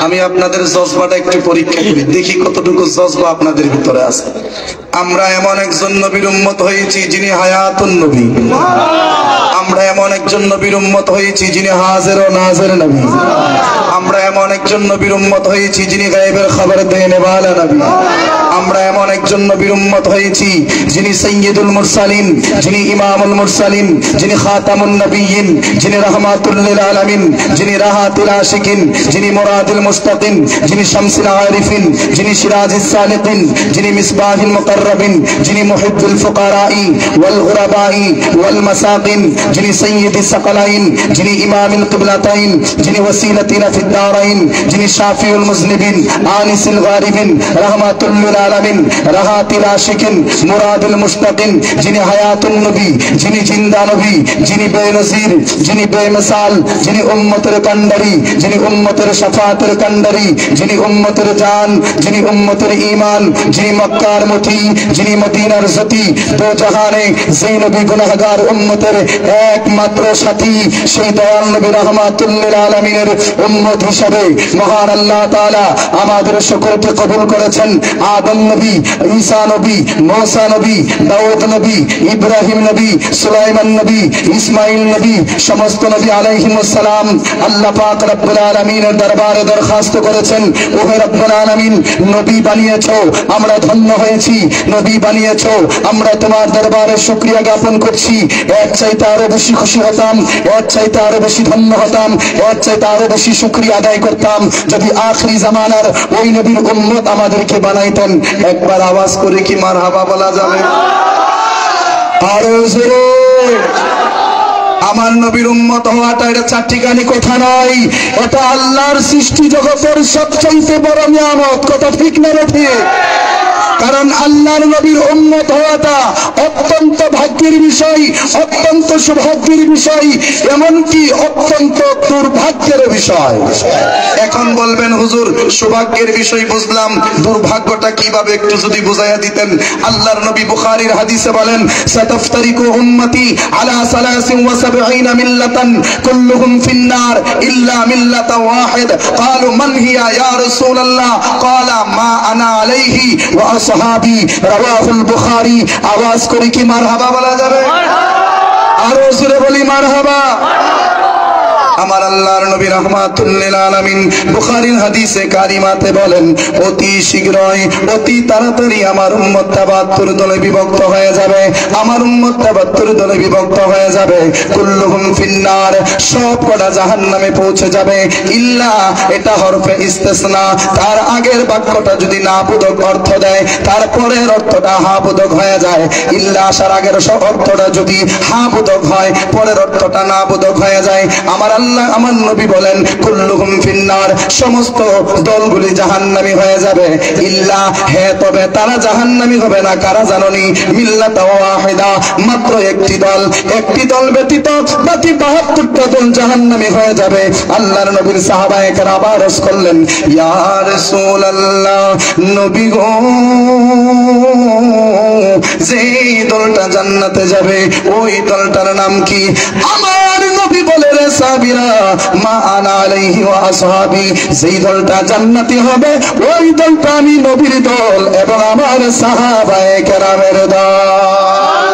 আমি আপনাদের জজবাটা একটু পরীক্ষা করি, দেখি কতটুকু জজবা আপনাদের ভিতরে আছে। আমরা এমন একজন নবীর উম্মত হয়েছি যিনি হায়াতুন নবী। আমরা এমন একজন নবীর উম্মত হয়েছি যিনি হাজির ও নাজির নবী। আমরা এমন একজন নবীর উম্মত হয়েছি যিনি গায়েবের খবর দেনে ওয়ালা নবী। আমরা এমন একজন নবীর উম্মত হয়েছি যিনি সাইয়্যিদুল মুরসালিন, যিনি ইমামুল মুরসালিন, যিনি খাতামুন নবিয়্যিন, যিনি রাহমাতুল লিল আলামিন, যিনি রাহাতুল আশিকিন, যিনি মুরাদুল মুস্তাকিন, যিনি শামসুল আরিফিন, যিনি সিরাজুস সালিকিন, যিনি মিসবাহুল মুকাররাবিন, যিনি মুহিব্বুল ফুকারাই ওয়াল গুরাবাই ওয়াল মাসাকিন, যিনি সাইয়্যিদুস সাকালাইন, যিনি ইমামুল কিবলাতাইন, যিনি ওয়াসিলাতিনা ফিদ দারাইন, যিনি শাফিউল মুজনিবিন, আনিসুল গারিবিন, রাহমাতুল লিল আলামিন, রাহাতুল আশিকিন, মুরাদুল মুস্তাকিন, যিনি হায়াতুন নবী, যিনি জিন্দা নবী, যিনি বেনজির, যিনি বেমিসাল, যিনি উম্মতের কান্ডারি, যিনি উম্মতের শাফাআতের কান্ডারি, যিনি উম্মতের জান, যিনি উম্মতের ঈমান, যিনি মক্কার মুতি, যিনি মদিনার জ্যোতি, দো জাহানে যেই নবী গুনাহগার উম্মতের একমাত্র সাথী, সেই দয়াল নবী রাহমাতুল লিল আলামিনের উম্মত হিসাবে মহান আল্লাহ তাআলা আমাদের সকলকে কবুল করেছেন। আদম নবী, ঈসা নবী, মুসা নবী, দাউদ নবী, ইব্রাহিম নবী, সুলাইমান নবী, ইসমাইল নবী, সমস্ত নবী আলাইহিমুস সালাম আল্লাহ পাক রব্বুল আলামিনের দরবারে দরখাস্ত করেছেন, ওহে রব্বুল আলামিন, নবী বানিয়েছো, আমরা ধন্য হয়েছি, নবী বানিয়েছো, আমরা তোমার দরবারে শুকরিয়া জ্ঞাপন করছি। এর চাইতে আরো বেশি খুশি হতাম, এর চাইতে আরো বেশি ধন্য হতাম, এর চাইতে আরো বেশি শুকরিয়া আদায় করতাম যদি আখিরি জামানার ওই নবীর উম্মত আমাদেরকে বানাইতেন। একবার আওয়াজ করে কি মারহাবা বলা যাবে? আরো জোরে। আমার নবীর উম্মত হওয়াটা এটা চারটিখানি কথা নয়, এটা আল্লাহর সৃষ্টি জগতের সবচেয়ে বড় নিয়ামত। কথা ঠিক না ঠিক? কারণ আল্লাহর নবীর উম্মত হওয়াটা অত্যন্ত ভাগ্যের বিষয়, অত্যন্ত সৌভাগ্যের বিষয়, এমনকি অত্যন্ত দুর্ভাগ্যের বিষয়। এখন বলবেন হুজুর সৌভাগ্যের বিষয় বুঝলাম, দুর্ভাগ্যটা কিভাবে একটু যদি বুঝাইয়া দিতেন। আল্লাহর নবী বুখারীর হাদিসে বলেন, সাতাফতারিকু উম্মতি আলা 73 মিল্লাতান কুল্লুহুম ফিন্নার ইল্লা মিল্লাতা ওয়াহিদ। ক্বালু মান হিয়া ইয়া রাসূলুল্লাহ? ক্বালা মা আনা আলাইহি ওয়া আসহাবি, রাওয়াহুল বুখারী। আওয়াজ করে কি মারহাবা বলা যাবে? আরো জোরে বলি মারহাবা। আমার আল্লাহর নবী রাহমাতুল লিল আলামিন বুখারীর হাদিসে কারিমাতে বলেন, অতি শীঘ্রই, অতি তাড়াতাড়ি আমার উম্মত ৭২ দলে বিভক্ত হয়ে যাবে, আমার উম্মত ৭২ দলে বিভক্ত হয়ে যাবে। কুল্লুহুম ফিন্নার, সব কটা জাহান্নামে পৌঁছে যাবে, ইল্লা, এটা হরফে ইস্তিসনা, তার আগের বাক্যটা যদি না বোধক অর্থ দেয়, তারপরের অর্থটা হা বোধক হয়ে যায়। ইল্লা আসার আগের অর্থটা যদি হা বোধক হয়, পরের অর্থটা না বোধক হয়ে যায়। আমার আল্লাহ, আমার নবী বলেন, কুল্লুহুম ফিন্নার, সমস্ত দলগুলি জাহান্নামী হয়ে যাবে, ইল্লা, হে তবে তারা জাহান্নামী হবে না কারা জানোনি? মিল্লাতা ওয়াহিদা, মাত্র একটি দল, একটি দল ব্যতীত বাকি ৭২টা দল জাহান্নামী হয়ে যাবে। আল্লাহর নবীর সাহাবায়ে কেরাম আরজ করলেন, ইয়া রাসূলুল্লাহ, নবী গো, যেই দলটা জান্নাতে যাবে ওই দলটার নাম কি? আমার নবী বলে, রে সাহাবীরা, মা আনা আলাইহি ওয়া আসহাবি, যেই দলটা জান্নাতি হবে ওই দলটা আমি নবীর দল এবং আমার সাহাবায়ে কেরামের দল।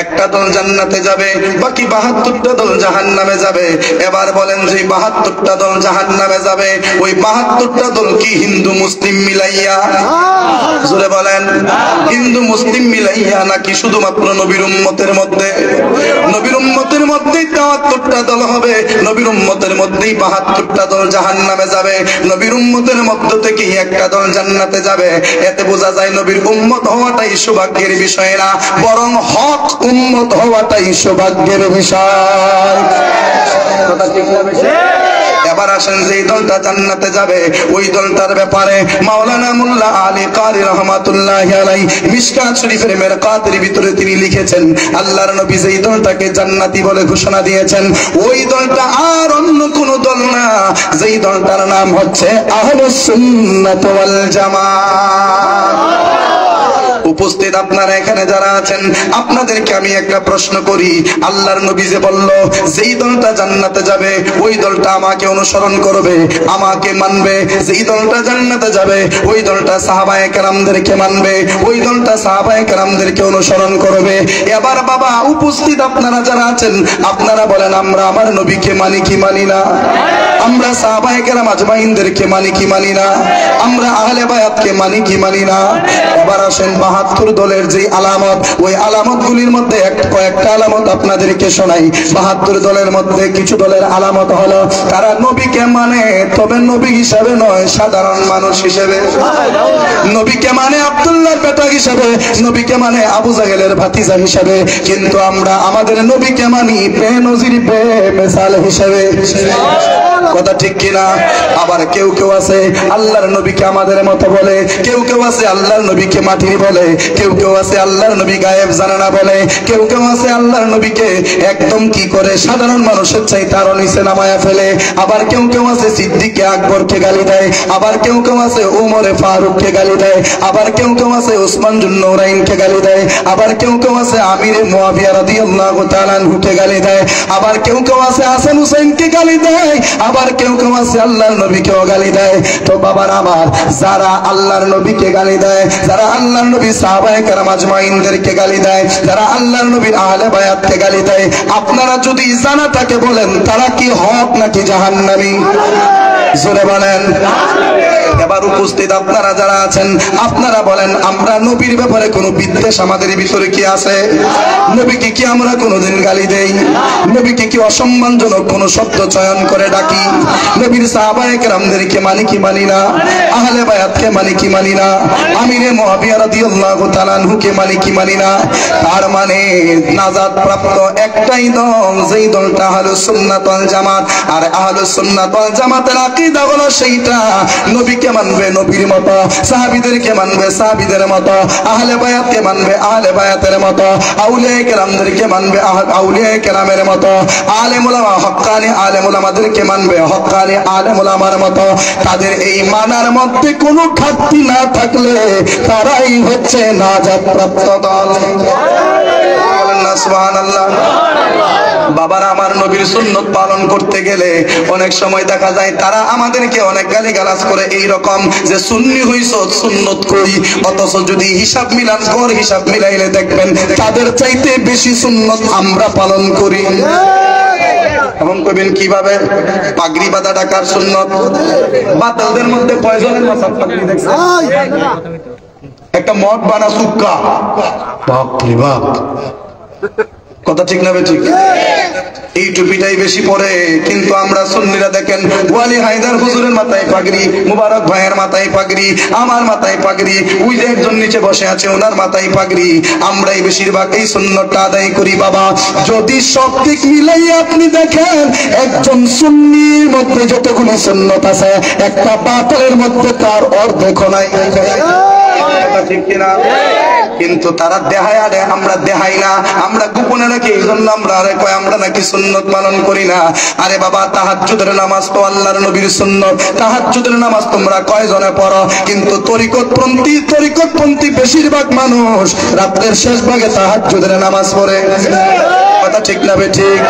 একটা দল জান্নাতে যাবে, বাকি ৭২টা দল জাহান্নামে যাবে। এবার বলেন, যে ৭২টা দল জাহান্নামে যাবে, ওই ৭২টা দল কি হিন্দু মুসলিম মিলাইয়া? জোরে বলেন, হিন্দু মুসলিম মিলাইয়া নাকি শুধুমাত্র নবীর উম্মতের মধ্যে? নবীর উম্মতের মধ্যেই ৭২টা দল হবে, নবীর উম্মতের মধ্যেই ৭২টা দল জাহান্নামে যাবে, নবীর উম্মতের মধ্য থেকে একটা দল জান্নাতে যাবে। এতে বোঝা যায় নবীর উম্মত হওয়াটাই সৌভাগ্যের বিষয় না, বরং হক উম্মত হওয়াটাই সৌভাগ্যের বিষয়। কথা ঠিক না বেশি? এবার আসেন, যেই দলটা জান্নাতে যাবে ওই দলটার ব্যাপারে মাওলানা মুল্লা আলী কারি রাহমাতুল্লাহি আলাইহি মিশকাত শরীফের মেরকাতের ভিতরে তিনি লিখেছেন, আল্লাহর নবী যেই দলটাকে জান্নাতি বলে ঘোষণা দিয়েছেন ওই দলটা আর অন্য কোন দল না, যেই দলটার নাম হচ্ছে আহলুস সুন্নাত ওয়াল জামাত। উপস্থিত আপনারা এখানে যারা আছেন, আপনাদেরকে আমি একটা প্রশ্ন করি, আল্লাহর নবী যে বলল যেই দলটা জান্নাতে যাবে ওই দলটা আমাকে অনুসরণ করবে, আমাকে মানবে, যেই দলটা জান্নাতে যাবে ওই দলটা সাহাবায়ে কেরামদেরকে মানবে, ওই দলটা সাহাবায়ে কেরামদেরকে অনুসরণ করবে। এবার বাবা উপস্থিত আপনারা যারা আছেন, আপনারা বলেন, আমরা আমার নবীকে মানি কি মানি না? আমরা সাহাবায়ে কেরাম আজমাইনদেরকে মানি কি মানি না? আমরা আহলে বায়াতকে মানি কি মানি না? এবার আসেন ৭২ দলের যে আলামত, ওই আলামতগুলির মধ্যে কয়েকটা আলামত আপনাদেরকে শোনাই। ৭২ দলের মধ্যে কিছু দলের আলামত হলো তারা নবীকে মানে, তবে নবী হিসাবে নয়, সাধারণ মানুষ হিসেবে। নবীকে মানে আব্দুল্লাহর বেটা হিসেবে, নবীকে মানে আবু জাহেলের ভাতিজা হিসেবে, কিন্তু আমরা আমাদের নবীকে মানি বেনজির বেমিসাল হিসেবে। কথা ঠিক কিনা? আবার কেউ কেউ আছে আল্লাহর নবীকে আমাদের মতো বলে, কেউ কেউ আছে আল্লাহর নবীকে মাটির বলে, কেউ কেউ আছে আল্লাহর নবী গায়েব জানে না বলে, কেউ কেউ আছে আল্লাহর নবীকে একদম কি করে সাধারণ মানুষের চাইতে আরো নিচে নামায়া ফেলে। আবার কেউ কেউ আছে সিদ্দিকে আকবরকে গালি দেয়, আবার কেউ কেউ আছে উমরে ফারুককে গালি দেয়, আবার কেউ কেউ আছে উসমান জুন্নৌরাইনকে গালি দেয়, আবার কেউ কেউ আছে আমিরে মুয়াবিয়া রাদিয়াল্লাহু তাআলা আনহুকে গালি দেয়, আবার কেউ কেউ আছে হাসান হুসাইনকে গালি দেয়, আবার কেউ কেউ আছে আল্লাহর নবীকেও গালি দেয়। তো বাবার আমার, যারা আল্লাহর নবীকে গালি দেয়, যারা আল্লাহর নবী সাহাবায়ে কেরাম আজমাইনদেরকে গালি দেয়, যারা আল্লাহর নবীর আহলে বায়াতকে গালি দেয়, আপনারা যদি জানাটাকে বলেন তারা কি হক নাকি জাহান্নামী? জোরে বলেন। এবার উপস্থিত আপনারা যারা আছেন, আপনারা বলেন আমরা নবীর ব্যাপারে কোনো বিদ্বেষ আমাদের ভিতরে কি আছে? নবীকে কি আমরা কোনোদিন গালি দেই? নবীকে কি অসম্মানজনক কোনো শব্দ চয়ন করে ডাকি? নবীর সাহাবায়ে কেরামদেরকে মানি কি মানি না? আহলে বায়াতকে মানি কি মানি না? আমিরে মুয়াবিয়া রাদিয়াল্লাহু তাআলা আনহুকে মানি কি মানি না? তার মানে নাজাত প্রাপ্ত একটাই দল, যেই দলটা আহলুস সুন্নাত ওয়াল জামাত। আর আহলুস সুন্নাত ওয়াল জামাতের আকীদা হলো সেইটা, নবীকে মানবে নবীর মতো, সাহাবীদেরকে মানবে সাহাবীদের মতো, আহলে বায়াতকে মানবে আহলে বায়াতের মতো, আউলিয়া কেরামদেরকে মানবে আউলিয়া কেরামের মতো, আলেম উলামা হক্কানি আলেম উলামাদেরকে মানবে হক্কানি আলেম উলামার মতো। তাদের এই মানার মধ্যে কোনো ঘাটতি না থাকলে তারাই হচ্ছে নাজাত প্রাপ্ত দল। বলেন না সুবহানাল্লাহ। বাবারা আমার, নবীর সুন্নত পালন করতে গেলে অনেক সময় দেখা যায় তারা আমাদেরকে অনেক গালিগালাজ করে এই রকম যে সুন্নি হইছ সুন্নত করি, অথচ যদি হিসাব মিলান গড় হিসাব মিলাইলে দেখবেন তাদের চাইতে বেশি সুন্নত আমরা পালন করি। এখন কইবেন কিভাবে? পাগড়ি বাঁধা ডাকার সুন্নত। বাতালদের মধ্যে কয়জনের মাথায় পাগড়ি দেখছেন? একটা মদ বানা সুক্কা, বাপ রে বাপ, কথা ঠিক না ঠিক? এই টুপিটাই বেশি পরে, কিন্তু আমরা সুন্নিরা দেখেন ওয়ালি হায়দার হুজুরের মাথায় পাগড়ি, মুবারক ভাইয়ের মাথায় পাগড়ি, আমার মাথায় পাগড়ি, ওই যে একজন নিচে বসে আছে ওনার মাথায় পাগড়ি। আমরাই বেশিরভাগ এই সুন্নতটা আদায় করি। বাবা, যদি সব দিক মিলাই আপনি দেখেন একজন সুন্নির মধ্যে যতগুলো সুন্নত আছে, একটা বাতিলের মধ্যে তার অর্ধেক নাই। ঠিক কিনা? কিন্তু তারা দেখায় আরে আমরা দেখাই না, আমরা গোপনে রাখি, এই জন্য আমরা আরে কয় আমরা নাকি সুন্নত পালন করি না। আরে বাবা, তাহাজ্জুদের নামাজ তো আল্লাহর নবীর সুন্নত। তাহাজ্জুদের নামাজ তোমরা কয়জনে পড়ো? কিন্তু তরিকতপন্থী বেশিরভাগ মানুষ রাতের শেষ ভাগে তাহাজ্জুদের নামাজ পড়ে। কথা ঠিক না ঠিক?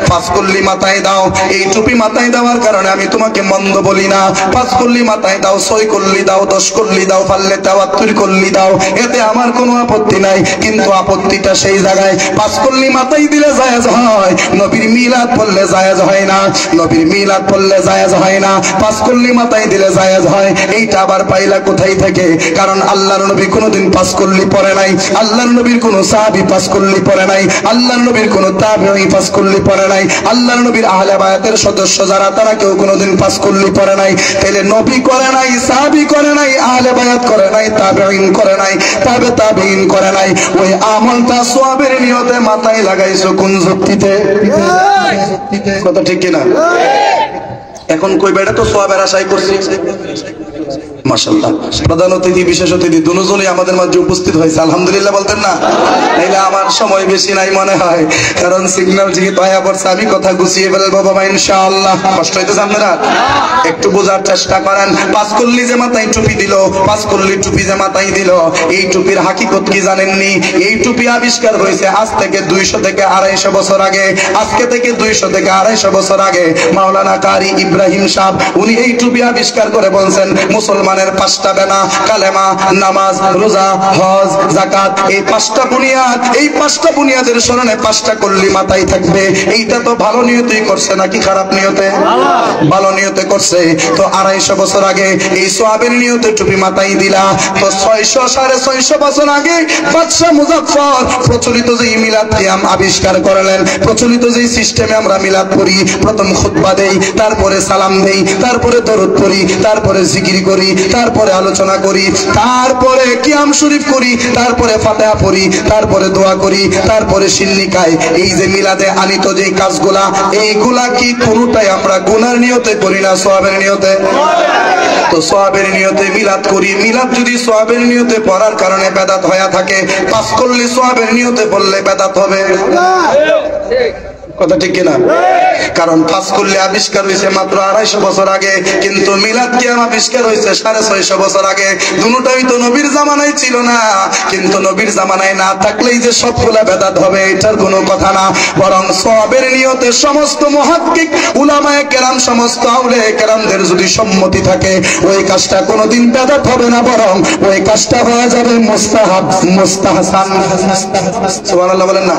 পাঁচকল্লি মাথায় দাও, এই টুপি মাথায় দেওয়ার কারণে আমি তোমাকে মন্দ বলি না। পাঁচকল্লি মাথায় দাও, 6 কল্লি দাও, 10 কল্লি দাও, পারলে 73 কল্লি দাও, এতে আমার কোনো আপত্তি নাই। কিন্তু আপত্তিটা সেই জায়গায়, পাঁচকল্লি মাথায় দিলে জায়েজ হয়, নবীর মিলাদ পড়লে জায়েজ হয় না। নবীর মিলাদ পড়লে জায়েজ হয় না, পাঁচকল্লি মাথায় দিলে জায়েজ হয়। এইটা আবার পাইলা কোথায় থেকে? কারণ আল্লাহর নবী কোনোদিন পাঁচকল্লি পড়ে নাই, আল্লাহর নবীর কোনো সাহাবী পাঁচকল্লি পড়ে নাই, আল্লাহর নবীর কোন তাবেঈ পাঁচকল্লি পড়ে নাই, আল্লাহর নবীর আহলে বায়াতের সদস্য যারা তারা কেউ কোনোদিন পাঁচকল্লি পড়ে নাই। তাহলে নবী করে নাই, সাহাবী করে নাই, আহলে বায়াত করে নাই, তাবেঈন করে নাই, তাবেঈন করে নাই, ওই আমলটা সওয়াবের নিয়তে মাথায় লাগাইছো কোন যুক্তিতে? কথা ঠিক কিনা? এখন কইবে এটা তো সওয়াবের আশাই করছি। মাশাআল্লাহ, প্রধান অতিথি বিশেষ অতিথি দুজনেই আমাদের মাঝে উপস্থিত হয়েছে, আলহামদুলিল্লাহ বলতেন না? তাইলে আমার সময় বেশি নাই মনে হয়, কারণ সিগন্যাল যেহেতু আয়া পড়ছে আমি কথা গুছিয়ে ফেলবো বাবা ইনশাআল্লাহ। কষ্ট হইতেছে আপনারা? একটু বোঝার চেষ্টা করেন। পাঁচকল্লি যে মাথায় টুপি দিল, পাঁচকল্লি টুপি যে মাথায় দিল, এই টুপির হাকিকত কি জানেননি? এই টুপি আবিষ্কার হয়েছে আজ থেকে 200 থেকে 250 বছর আগে। আজকে থেকে 200 থেকে 250 বছর আগে মাওলানা কারি ইব্রাহিম সাহেব উনি এই টুপি আবিষ্কার করে বলছেন মুসলমান মুসলমানের 5টা বেনা, কালেমা, নামাজ, রোজা, হজ, যাকাত, এই 5টা বুনিয়াদ, এই 5টা বুনিয়াদের স্মরণে 5টা কল্লি মাথায় থাকবে। এইটা তো ভালো নিয়তেই করছে নাকি খারাপ নিয়তে? ভালো নিয়তে করছে। তো 250 বছর আগে এই সওয়াবের নিয়তে টুপি মাথায় দিলা, তো 600-650 বছর আগে বাদশা মুজাফফর প্রচলিত যে মিলাদ কিয়াম আবিষ্কার করলেন, প্রচলিত যে সিস্টেমে আমরা মিলাদ পড়ি, প্রথম খুতবা দেই, তারপরে সালাম দেই, তারপরে দরুদ পড়ি, তারপরে জিকির করি, তারপরে আলোচনা করি, তারপরে কিয়াম শরীফ করি, তারপরে ফাতিহা পড়ি, তারপরে দোয়া করি, তারপরে সিন্নিকায়, এই যে মিলাদে আনিত যে কাজগুলা, এইগুলা কি কোনটাই আমরা গুনার নিয়তে করি না সওয়াবের নিয়তে? তো সওয়াবের নিয়তে মিলাদ করি। মিলাদ যদি সওয়াবের নিয়তে পড়ার কারণে বেদাত হয়ে থাকে, পাস করলে সওয়াবের নিয়তে বললে বেদাত হবে? কথা ঠিক কিনা? কারণ পাস করলে আবিষ্কার হয়েছে মাত্র 250 বছর আগে, কিন্তু মিলাদ কিয়াম আবিষ্কার হয়েছে 650 বছর আগে। দুটোই তো নবীর জামানায় ছিল না, কিন্তু নবীর জামানায় না থাকলেই যে সবগুলা বেদাত হবে এটার কোনো কথা না। বরং সওয়াবের নিয়তে সমস্ত মুহাক্কিক উলামায়ে কেরাম, সমস্ত আউলিয়ায়ে কেরামদের যদি সম্মতি থাকে, ওই কাজটা কোনোদিন বেদাত হবে না, বরং ওই কাজটা হয়ে যাবে মুস্তাহাব, মুস্তাহসান। সুবহানাল্লাহ বলেন না?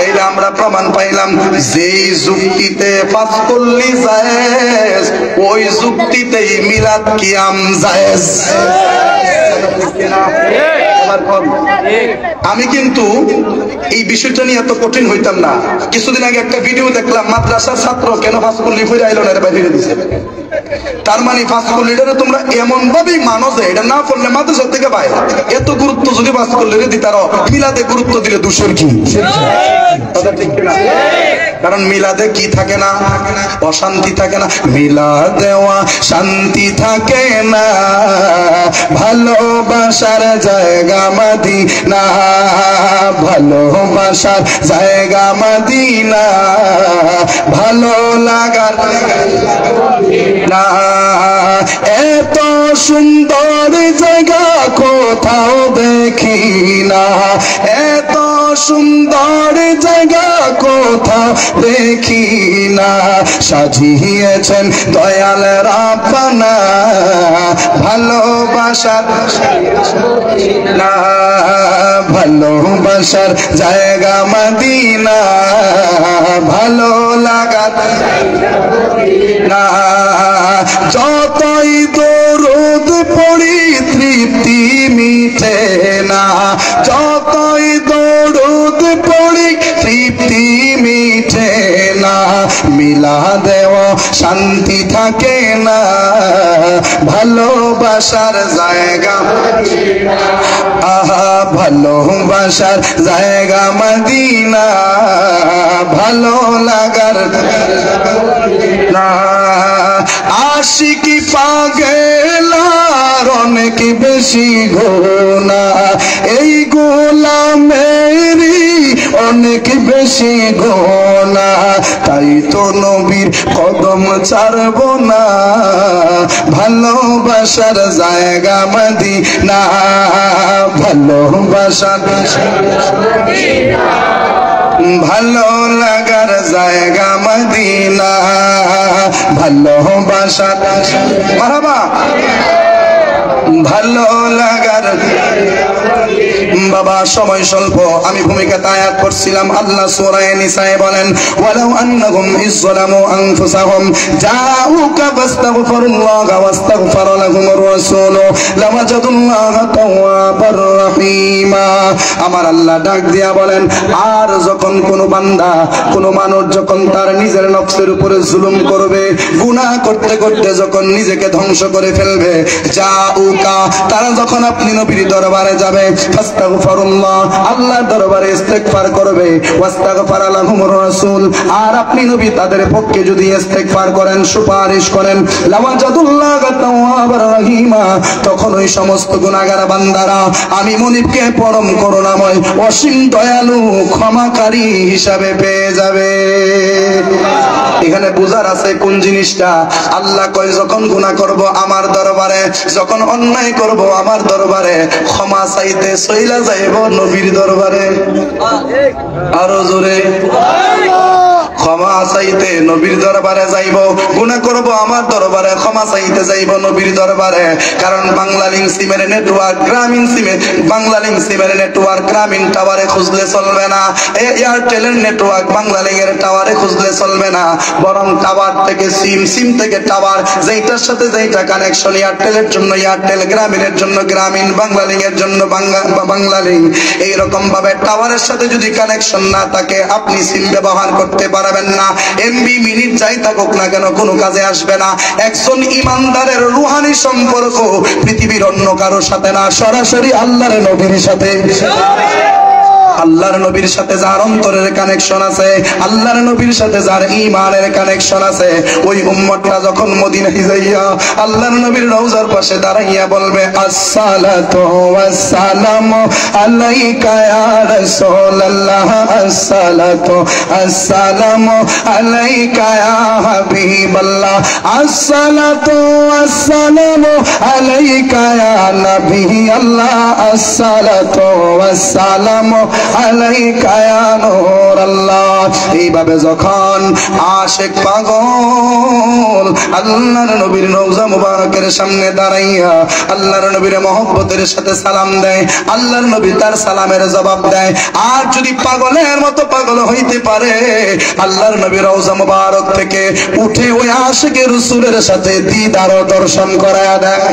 এইটা আমরা প্রমাণ পাইলাম। যেই যুক্তিতে পাস করলি জায়েজ, ওই যুক্তিতেই মিলাদ কিয়াম জায়েজ। আমি কিন্তু এই বিষয়টা নিয়ে এত কঠিন হইতাম না। কিছুদিন আগে একটা ভিডিও দেখলাম, মাদ্রাসার ছাত্র কেন ফাঁস করলি ফিরে আইলো না, এটা বাইরে দিছে। তার মানে ফাঁস করলি এটা তোমরা এমন ভাবেই মানো যে এটা না পড়লে মাদ্রাসা থেকে পায়। এত গুরুত্ব যদি ফাঁস করলে রে দিতার, মিলাদে গুরুত্ব দিলে দূষণ কি? ঠিক কিনা? কারণ মিলাদে কি থাকে না? অশান্তি থাকে না। মিলাদে শান্তি থাকে না, ভালোবাসার জায়গা মদিনা, ভালোবাসার জায়গা মদিনা, ভালো লাগার না। এত সুন্দর জায়গা কোথাও দেখি না, এত সুন্দর জায়গা কোথাও দেখি না, সাজিয়েছেন দয়াল রাব্বানা, ভালোবাসার না, ভালোবাসার জায়গা মদিনা, ভালো লাগার না। যতই দরুদ পড়ি তৃপ্তি মিটে না, যতই দরুদ পড়ি তৃপ্তি মিটে না, মিলাদেও শান্তি থাকে না, ভালোবাসার জায়গা, আহা ভালোবাসার জায়গা মদিনা, ভালো লাগার না। আশিকি পাগলার অনেক বেশি গোনা, এই গোলামেরই অনেক বেশি গোনা, তাই তো নবীর কদম ছাড়ব না, ভালোবাসার জায়গা মদিনা, ভালোবাসার ভালো লাগার জায়গা মদিনা, ভালোবাসার মারহাবা, ভালো লাগার। বাবা সময় স্বল্প, আমি ভূমিকাতে আয়াত পড়ছিলাম। আল্লাহ সূরা নিসায়ে বলেন, ওয়ালাউ আন্নাহুম ইযলামু আনফুসাহুম জাউকা ফাস্তাগফিরুল্লাহা ওয়াস্তাগফারা লাহুমুর রাসূল লাওয়াজাদুল্লাহা তাওয়াবার রহিমা। আমার আল্লাহ ডাক দিয়া বলেন, আর যখন কোনো বান্দা, কোনো মানুষ যখন তার নিজের নফসের উপরে জুলুম করবে, গুনাহ করতে করতে যখন নিজেকে ধ্বংস করে ফেলবে, জাউকা, তারা যখন আপনি নবীর দরবারে যাবে, ফাস্তাগফিরুল্লাহ, আল্লাহর দরবারে ইস্তেগফার করবে, ওয়াস্তাগফারা লাহুমুর রাসূল, আর আপনি নবী তাদের পক্ষে যদি ইস্তেগফার করেন, সুপারিশ করেন, লাওয়াজাদুল্লাহা তাওয়াবার রহিমা, তখন ওই সমস্ত গুনাহগার বান্দারা আমি মনিবকে পরম করুণাময়, অসীম দয়ালু, ক্ষমাকারী হিসাবে পেয়ে যাবে। এখানে বুঝার আছে কোন জিনিসটা? আল্লাহ কয় যখন গুনাহ করব আমার দরবারে, যখন অন্যায় করব আমার দরবারে, ক্ষমা চাইতে চইলা যাইব নবীর দরবারে। আরো জোরে ক্ষমা চাইতে নবীর দরবারে যাইব, গুনাহ করব আমার দরবারে ক্ষমা চাইতে যাইব নবীর দরবারে। কারণ বাংলা লিংক সিমের নেটওয়ার্ক গ্রামীণ সিমে, বাংলা লিংক সিমের নেটওয়ার্ক গ্রামীণ টাওয়ারে খুঁজলে চলবে না, এয়ারটেলের নেটওয়ার্ক বাংলা লিংকের টাওয়ারে খুঁজলে চলবে না, বরং টাওয়ার থেকে সিম, সিম থেকে টাওয়ার, যেইটার সাথে যেইটা কানেকশন, এয়ারটেলের জন্য এয়ারটেল, গ্রামীণের জন্য গ্রামীণ, বাংলা লিংকের জন্য বাংলা লিংক। এইরকম ভাবে টাওয়ারের সাথে যদি কানেকশন না থাকে আপনি সিম ব্যবহার করতে পারবেন না। এমবি মিনিট যাই থাকুক না কেন কোনো কাজে আসবে না। একজন ইমানদারের রুহানি সম্পর্ক পৃথিবীর অন্য কারোর সাথে না, সরাসরি আল্লাহর নবীর সাথে। আল্লাহর নবীর সাথে যার অন্তরের কানেকশন আছে, আল্লাহর নবীর সাথে যার ঈমানের কানেকশন আছে, ওই উম্মতটা যখন মদিনায় যাইয়া আল্লাহর নবীর রওজার পাশে দাঁড়াইয়া বলবে আসসালাতু ওয়াসসালামু আলাইকা ইয়া রাসূলুল্লাহ, আসসালাতু আসসালামু আলাইকা ইয়া হাবিবাল্লাহ, আসসালাতু ওয়াসসালামু আলাইকা ইয়া নবী আল্লাহ, আসসালাতু ওয়াসসালামু আলাইকা ইয়া নূর আল্লাহ। এইভাবে যখন আশিক পাগল আল্লাহর নবীর রওজা মুবারকের সামনে দাঁড়াইয়া আল্লাহর নবীর মহব্বতের সাথে সালাম দেয়, আল্লাহর নবী তার সালামের জবাব দেয়। আর যদি পাগলের মতো পাগল হইতে পারে, আল্লাহর নবীর রওজা মুবারক থেকে উঠে ওই আশিক রাসূলের সাথে দিদার দর্শন করায়া দেয়।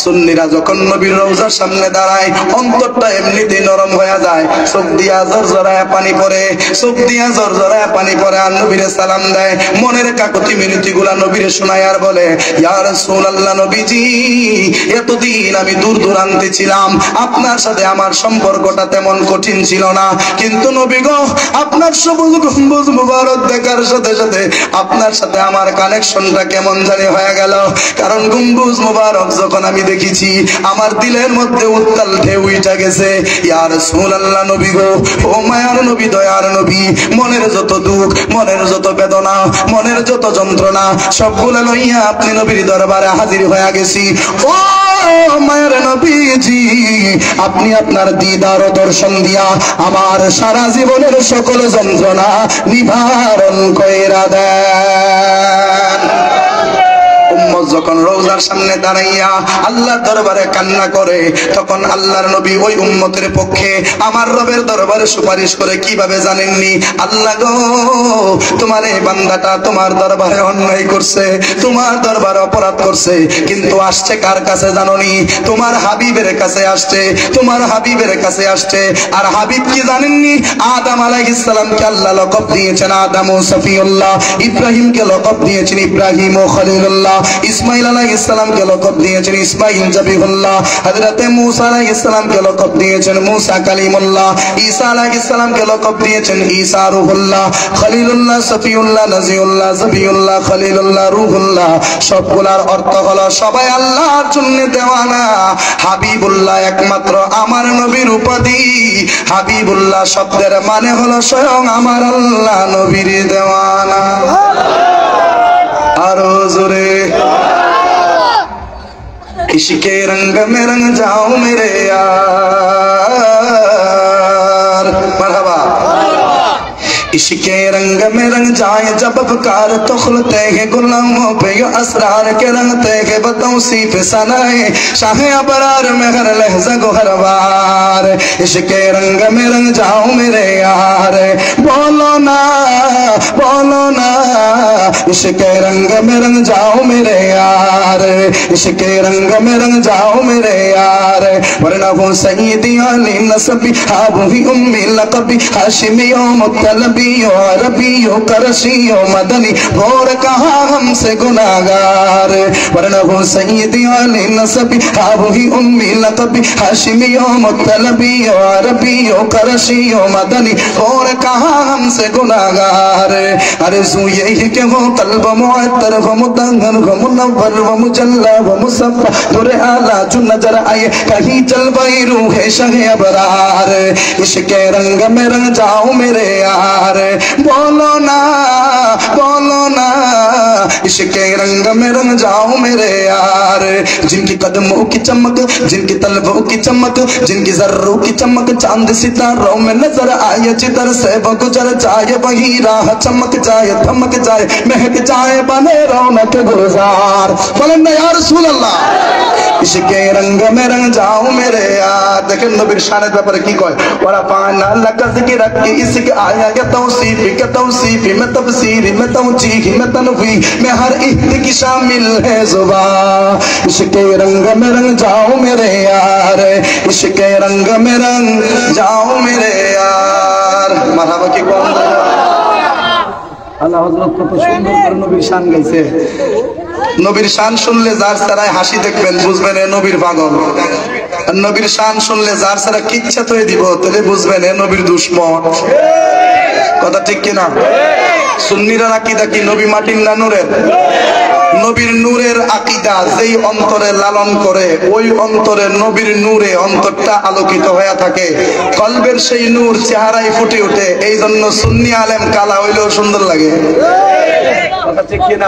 সুন্নিরা যখন নবীর রওজার সামনে দাঁড়ায় অন্তরটা এমনিতেই নরম হয়ে যায়, চোখ দিয়া জরজরায় পানি পড়ে, চোখ দিয়া জরজরায় পানি পড়ে, আর নবীরে সালাম দেয়। মনের কাকুতি মিনতি গুলা নবীরে শোনায় আর বলে ইয়া রাসূলুল্লাহ, নবীজি এতদিন আমি দূর দূরান্তে ছিলাম, আপনার সাথে আমার সম্পর্কটা তেমন কঠিন ছিল না, কিন্তু নবী গো আপনার সবুজ গম্বুজ মুবারক দেখার সাথে সাথে আপনার সাথে আমার কানেকশনটা কেমন জানি হয়ে গেল। কারণ গম্বুজ মুবারক যখন আমি দেখেছি আমার দিলের মধ্যে উত্তাল ঢেউ উঠে গেছে। ইয়া রাসূলুল্লাহ, নবী গো, ও মায়ার নবী, দয়ার নবী, মনের যত দুঃখ, মনের যত বেদনা, মনের যত যন্ত্রণা সবগুলো লইয়া আপনি নবীর দরবারে হাজির হয়ে গেছি। ও মায়ার নবীজি, আপনি আপনার দিদার ও দর্শন দিয়া আমার সারা জীবনের সকল যন্ত্রণা নিবারণ কইরা দেন। উম্মত যখন রওজার সামনে দাঁড়াইয়া আল্লাহর দরবারে কান্না করে, তখন আল্লাহর নবী ওই উম্মতের পক্ষে আমার রবের দরবারে সুপারিশ করে কিভাবে জানেননি? আল্লাহ গো, তোমার এই বান্দাটা তোমার দরবারে অন্যায় করছে, তোমার দরবারে অপরাধ করছে, কিন্তু আসছে কার কাছে জানোনি? তোমার হাবিবের কাছে আসছে, তোমার হাবিবের কাছে আসছে। আর হাবিব কি জানেননি? আদম আলাইহিস সালামকে আল্লাহ লকব দিয়েছেন আদম ও সফিউল্লাহ, ইব্রাহিমকে লকব দিয়েছেন ইব্রাহিম ও খলিলুল্লাহ, ইসমাইল আলাইহিস সালামকে লকব দিয়েছেন ইসমাইল জাবিহুল্লাহ, হযরতে মূসা আলাইহিস সালামকে লকব দিয়েছেন মূসা কালিমুল্লাহ, ঈসা আলাইহিস সালামকে লকব দিয়েছেন ঈসা রূহুল্লাহ, খলিলুল্লাহ, সফিউল্লাহ, নাজিউল্লাহ, জাবিউল্লাহ, খলিলুল্লাহ, রূহুল্লাহ। সবগুলার অর্থ হলো সবাই আল্লাহর জন্য দেওয়ানা। হাবিবুল্লাহ একমাত্র আমার নবীর উপাধি। হাবিবুল্লাহ শব্দের মানে হলো স্বয়ং আমার আল্লাহ নবীর দেওয়ানা। আরো জোরে ইশকে রंग में रंग जाओ मेरे यार, मरहबा। इश्के रंग में रंग जाए जब अफकार तो खुलते हैं गुलामों पे ये असरार के रंगते हैं बतौसीफ सनाए शाह अबरार में हर लहजा को हर बार। इश्के रंग में रंग जाओ मेरे यार, बोलो ना बोलो ना, इश्के रंग में रंग जाओ मेरे यार, इश्के रंग में रंग जाओ मेरे यार। वरना वो सईदी अली नसबी हाबू ही उम्मी लकबी हाशिमियो मुत्तलबी रबियो करशियो मदनी और कहा हमसे गुनाहगार। वरना वो सईदी अली नसबी हाबू ही उम्मी लकबी हाशिमियो मुत्तलबी रबियो करशियो मदनी और कहा हमसे गुनाहगार। अरे सू यही के वो कल्ब मुअत्तर वो मुतहहर वो मुनव्वर वो मुजल्ला वो मुसफ़्फ़ा दुर आला जो नजर आए कहीं जलवाई रूह शह अबरार। इश्के रंग में रंग जाओ मेरे यार, बोलो ना बोलो ना, इश्क़े रंग में रंग जाओ मेरे यार जिनकी कदमों की चमक जिनकी तलवों की चमक जिनकी जर्रों की चमक चांद सितारों में नजर आए जिधर से वो गुजर जाए वही राह चमक जाए थमक जाए महक जाए बने रौनक गुलजार बोलें ना या रसूल अल्लाह इश्क़े रंग में रंग जाओ मेरे यार देखें नबीर शाনের ব্যাপারে কি কয় ওরা পানা लकज़ की रखी इसके आया या तौसीफी में तफसीरी में तौजीही में तनवी में हर इह्द की शामिल है ज़ुबान इश्क़े रंग में रंग जाओ मेरे यार इश्क़े रंग में रंग जाओ मेरे यार मरहबा की कौन আল্লাহ হযরত কত সুন্দর করে নবীর শান গাইছে নবীর শান শুনলে যার সারায় হাসি দেখবেন বুঝবেন এ নবীর পাগল আর নবীর শান শুনলে যার সারা কিচ্ছা তৈ দিব তাহলে বুঝবেন এ নবীর দুশমন কথা ঠিক কি না সুন্নিরা আকীদা কি নবী মাটির না নূরের নবীর নূরের আকীদা যেই অন্তরে লালন করে ওই অন্তরে নবীর নূরে অন্তরটা আলোকিত হয়ে থাকে কলবের সেই নূর চেহারায় ফুটে ওঠে এইজন্য সুন্নি আলেম কালা হইলেও সুন্দর লাগে কথা ঠিক কি না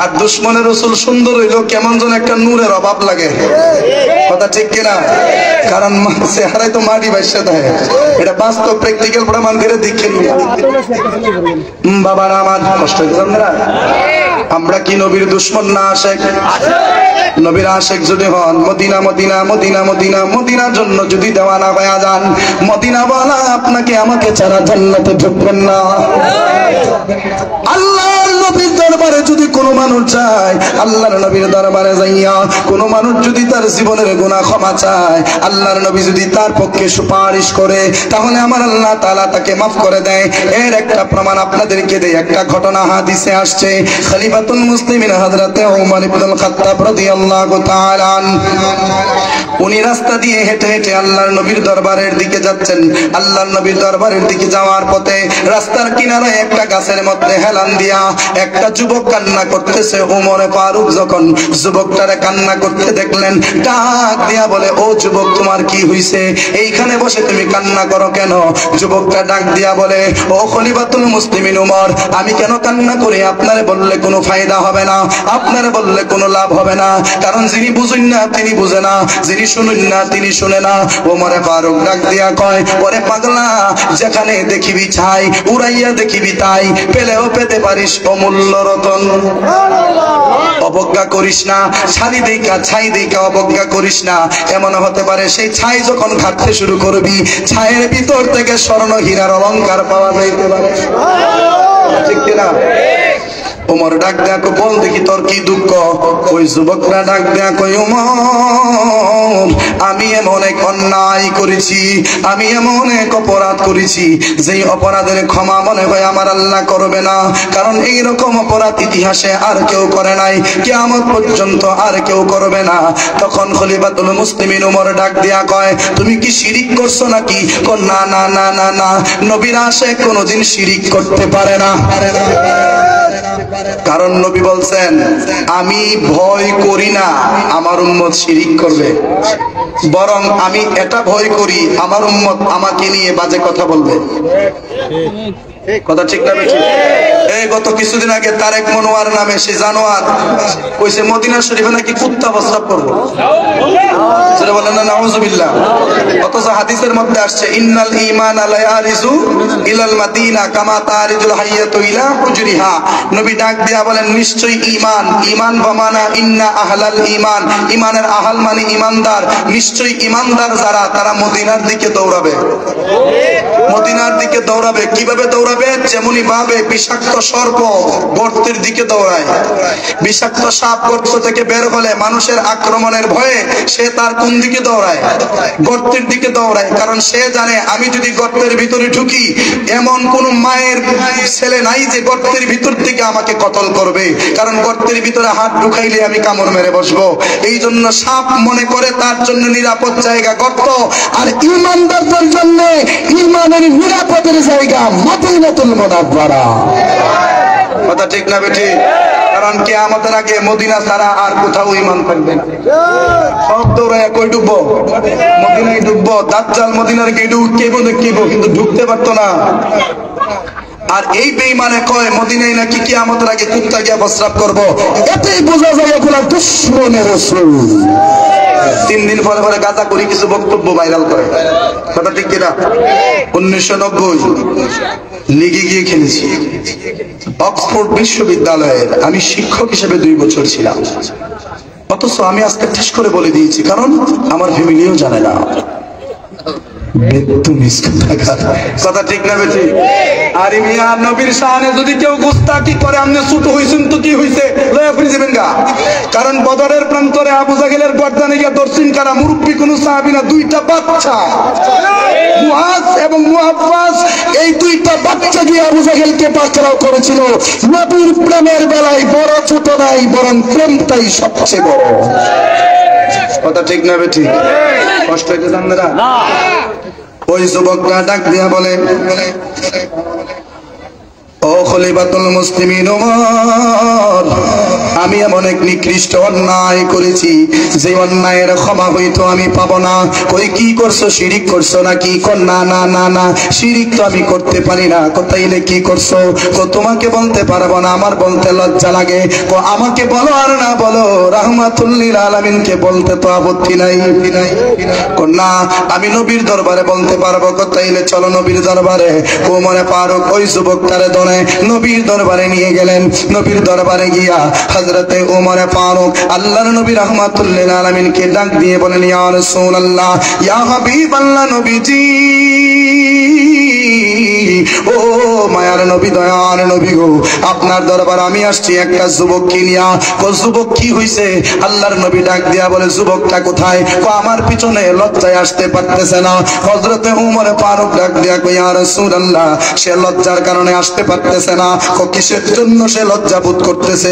আর দুশমনের রাসূল সুন্দর হইলেও কেমন যেন একটা নূরের অভাব লাগে কথা ঠিক কি না কারণ চেহারায় তো মাটি বাইসা দেয় এটা বাস্তব প্র্যাকটিক্যাল প্রমাণ করে দেখে নিয়ে বাবারা আমার কষ্ট হইছে আপনারা আমরা কি নবীর দুশমন না আশিক নবীর আশিক যদি হন মদিনা মদিনা মদিনা মদিনা মদিনার জন্য যদি দেওয়ানা হয়ে যান মদিনা ওয়ালা আপনাকে আমাকে ছাড়া জান্নাতে ঢুকবেন না আল্লাহর নবীর দরবারে যদি কোনো মানুষ যায় আল্লাহর নবীর দরবারে যাইয়া কোনো মানুষ যদি তার জীবনের গুনাহ ক্ষমা চায় আল্লাহর নবী যদি তার পক্ষে সুপারিশ করে তাহলে আমার আল্লাহ তাআলা তাকে maaf করে দেয় এর একটা প্রমাণ আপনাদেরকে দেই একটা ঘটনা হাদিসে আসছে খলিফাতুল মুসলিমিন হযরতে ওমর ইবনুল খাত্তাব রাদিয়াল্লাহু তাআলা উনি রাস্তা দিয়ে হেঁটে হেঁটে আল্লাহর নবীর দরবারের দিকে যাচ্ছেন আল্লাহর নবীর দরবারের দিকে যাওয়ার পথে রাস্তার কিনারে একটা গাছের মধ্যে হেলান দিয়া একটা যুবক কান্না করতেছে ওমর ফারুক যখন যুবকটারে কান্না করতে দেখলেন ডাক দিয়া বলে ও যুবক তোমার কি হইছে এইখানে বসে তুমি কান্না করো কেন যুবকটা ডাক দিয়া বলে ও খলিফাতুল মুসলিমিন ওমর আমি কেন কান্না করি আপনারে বললে কোনো ফায়দা হবে না আপনারে বললে কোনো লাভ হবে না কারণ যিনি বুঝেন না তিনি বুঝে না যিনি শুনেন না তিনি শুনে না ওমর ফারুক ডাক দিয়া কয় ওরে পাগলা যেখানে দেখিবি ছাই উড়াইয়া দেখিবি তাই পেলেও পেতে পারিস অমূল্য রতন অবজ্ঞা করিস না ছাই দেখা অবজ্ঞা করিস না এমন হতে পারে সেই ছাই যখন ঘাটতে শুরু করবি ছায়ের ভিতর থেকে স্বর্ণ হীরার অলংকার পাওয়া যাইতে পারে ঠিক কিনা ওমর ডাক দেয়া কো বল দেখি তোর কি দুঃখ ওই যুবকরা ডাক দেয়া কই ওমর আমি এমন এক অন্যায় করেছি আমি এমন এক অপরাধ করেছি যেই অপরাধের ক্ষমা মনে হয় আমার আল্লাহ করবে না কারণ এই রকম অপরাধ ইতিহাসে আর কেউ করে নাই কিয়ামত পর্যন্ত আর কেউ করবে না তখন খলিফাতুল মুসলিমিন ওমর ডাক দেয়া কয় তুমি কি শিরিক করছো নাকি কো না না না না না নবীর আশিক কোনোদিন শিরিক করতে পারে না কারণ নবী বলছেন আমি ভয় করি না আমার উম্মত শিরিক করবে বরং আমি এটা ভয় করি আমার উম্মত আমাকে নিয়ে বাজে কথা বলবে কথা ঠিক না বেশি এই গত কিছুদিন আগে তারেক মনোয়ার নামে সে জানোয়ার কইছে মদিনা শরীফে নাকি কুত্তা প্রস্রাব করবে সেটা বলেন না নাউজুবিল্লাহ অথচ হাদিসের মধ্যে আসছে ইন্নাল ঈমান লা ইয়ারিজু ইলাল মাদিনা কামা তারিজুল হাইয়াতু ইলা হুজরিহা নবী ডাক দিয়া বলেন নিশ্চয়ই ঈমান বামানা ইন্না আহলাল ঈমান ঈমানের আহল মানে ঈমানদার নিশ্চয়ই ঈমানদার যারা তারা মদিনার দিকে দৌড়াবে মদিনার দিকে দৌড়াবে কিভাবে দৌড়াবে যেমনি ভাবে বিষাক্ত সর্প গর্তের দিকে দৌড়ায় বিষাক্ত সাপ গর্ত থেকে বের হলে মানুষের আক্রমণের ভয়ে সে তার কোন দিকে দৌড়ায় গর্তের দিকে দৌড়ায় কারণ সে জানে আমি যদি গর্তের ভিতরে ঢুকি এমন কোন মায়ের ছেলে নাই যে গর্তের ভিতর থেকে আমাকে কতল করবে কারণ গর্তের ভিতরে হাত ঢুকাইলে আমি কামড় মেরে বসবো এই জন্য সাপ মনে করে তার জন্য নিরাপদ জায়গা গর্ত আর ঈমানদারদের জন্য ঈমানের নিরাপদের জায়গা মদিনাতুল মুনাওয়ারা কথা ঠিক না বেটি কারণ কিয়ামতের আগে মদিনা ছাড়া আর কোথাও ঈমান থাকবে না সব দৌড়ায় কই ঢুকবো মদিনায় ঢুকবো দাজ্জাল মদিনার গেটে উঠকেইবো দেখবো কিন্তু ঢুকতে পারতো না আর এই বেঈমানে কয় মদিনায় নাকি কিয়ামতের আগে কুত্তা গিয়া প্রস্রাব করব, এতেই বোঝা যায় এগুলা দুশমনে রাসূল। 3 দিন পরে পরে গাঁজা করি কিছু বক্তব্য ভাইরাল করে, কথা ঠিক কিনা? 1990 লিগে গিয়ে খেলেছি অক্সফোর্ড বিশ্ববিদ্যালয়ের, আমি শিক্ষক হিসেবে 2 বছর ছিলাম। অথচ আমি আজকে ঠেস করে বলে দিয়েছি, কারণ আমার ফ্যামিলিও জানে না। কথা ঠিক না বেঠি? আর মিয়া নবীর শানে যদি কেউ গুস্তাকি করে, আপনি ছোট হইছেন তো কি হইছে, লয়া ফিরে যাবেন গা। কারণ বদরের প্রান্তরে আবু জাহেলের গর্দানে গিয়া দর্শন করা মুরব্বী কোন সাহাবী না, 2টা বাচ্চা মুআজ এবং মুআব্বাস, এই 2টা বাচ্চা দিয়ে আবু জাহেলকে পাকড়াও করেছিল। নবীর প্রেমের বেলায় বড় ছোট নাই, বরং প্রেমটাই সবচেয়ে বড়। কথা ঠিক না বেঠি? কষ্ট হইতে জান না? ওই যুবকরা ডাক দিয়া বলে, ও খলিফাতুল মুসলিমিন ওমর, আমি এমন এক নিকৃষ্ট অন্যায় করেছি যে অন্যায়ের ক্ষমা হইতো আমি পাবো না। কই কি করছো, শিরিক করছো নাকি? না না না না, শিরিক তো আমি করতে পারি না। কোথাইলে কি করছো? তোমাকে বলতে পারবো না, আমার বলতে লজ্জা লাগে। আমাকে বলো আর না বলো, রাহমাতুল লিল আলামিনকে বলতে তো আপত্তি নাই। না, আমি নবীর দরবারে বলতে পারবো। কোথাইলে চলো নবীর দরবারে। ওমরে ফারুক ওই যুবকটারে ধরে নবীর দরবারে নিয়ে গেলেন। নবীর দরবারে গিয়া হযরতে ওমর ফারুক আল্লাহর নবী রাহমাতুল লিল আলামিনকে ডাক দিয়ে বলেন, ইয়া রাসূলুল্লাহ, ইয়া হাবিবাল্লাহ, নবীজি, ও মায়ার নবী, দয়ার নবী গো, আপনার দরবার আমি আসছি একটা যুবককে নিয়া। যুবক কি হইছে? আল্লাহর নবী ডাক দিয়া বলে, যুবকটা কোথায়? আমার পিছনে, লজ্জায় আসতে পারতেছে না। হযরতে ওমর ফারুক ডাক দিয়া কই, ইয়া রাসূলুল্লাহ, সে লজ্জার কারণে আসতে পারতেছে না। কিসের জন্য সে লজ্জা বোধ করতেছে?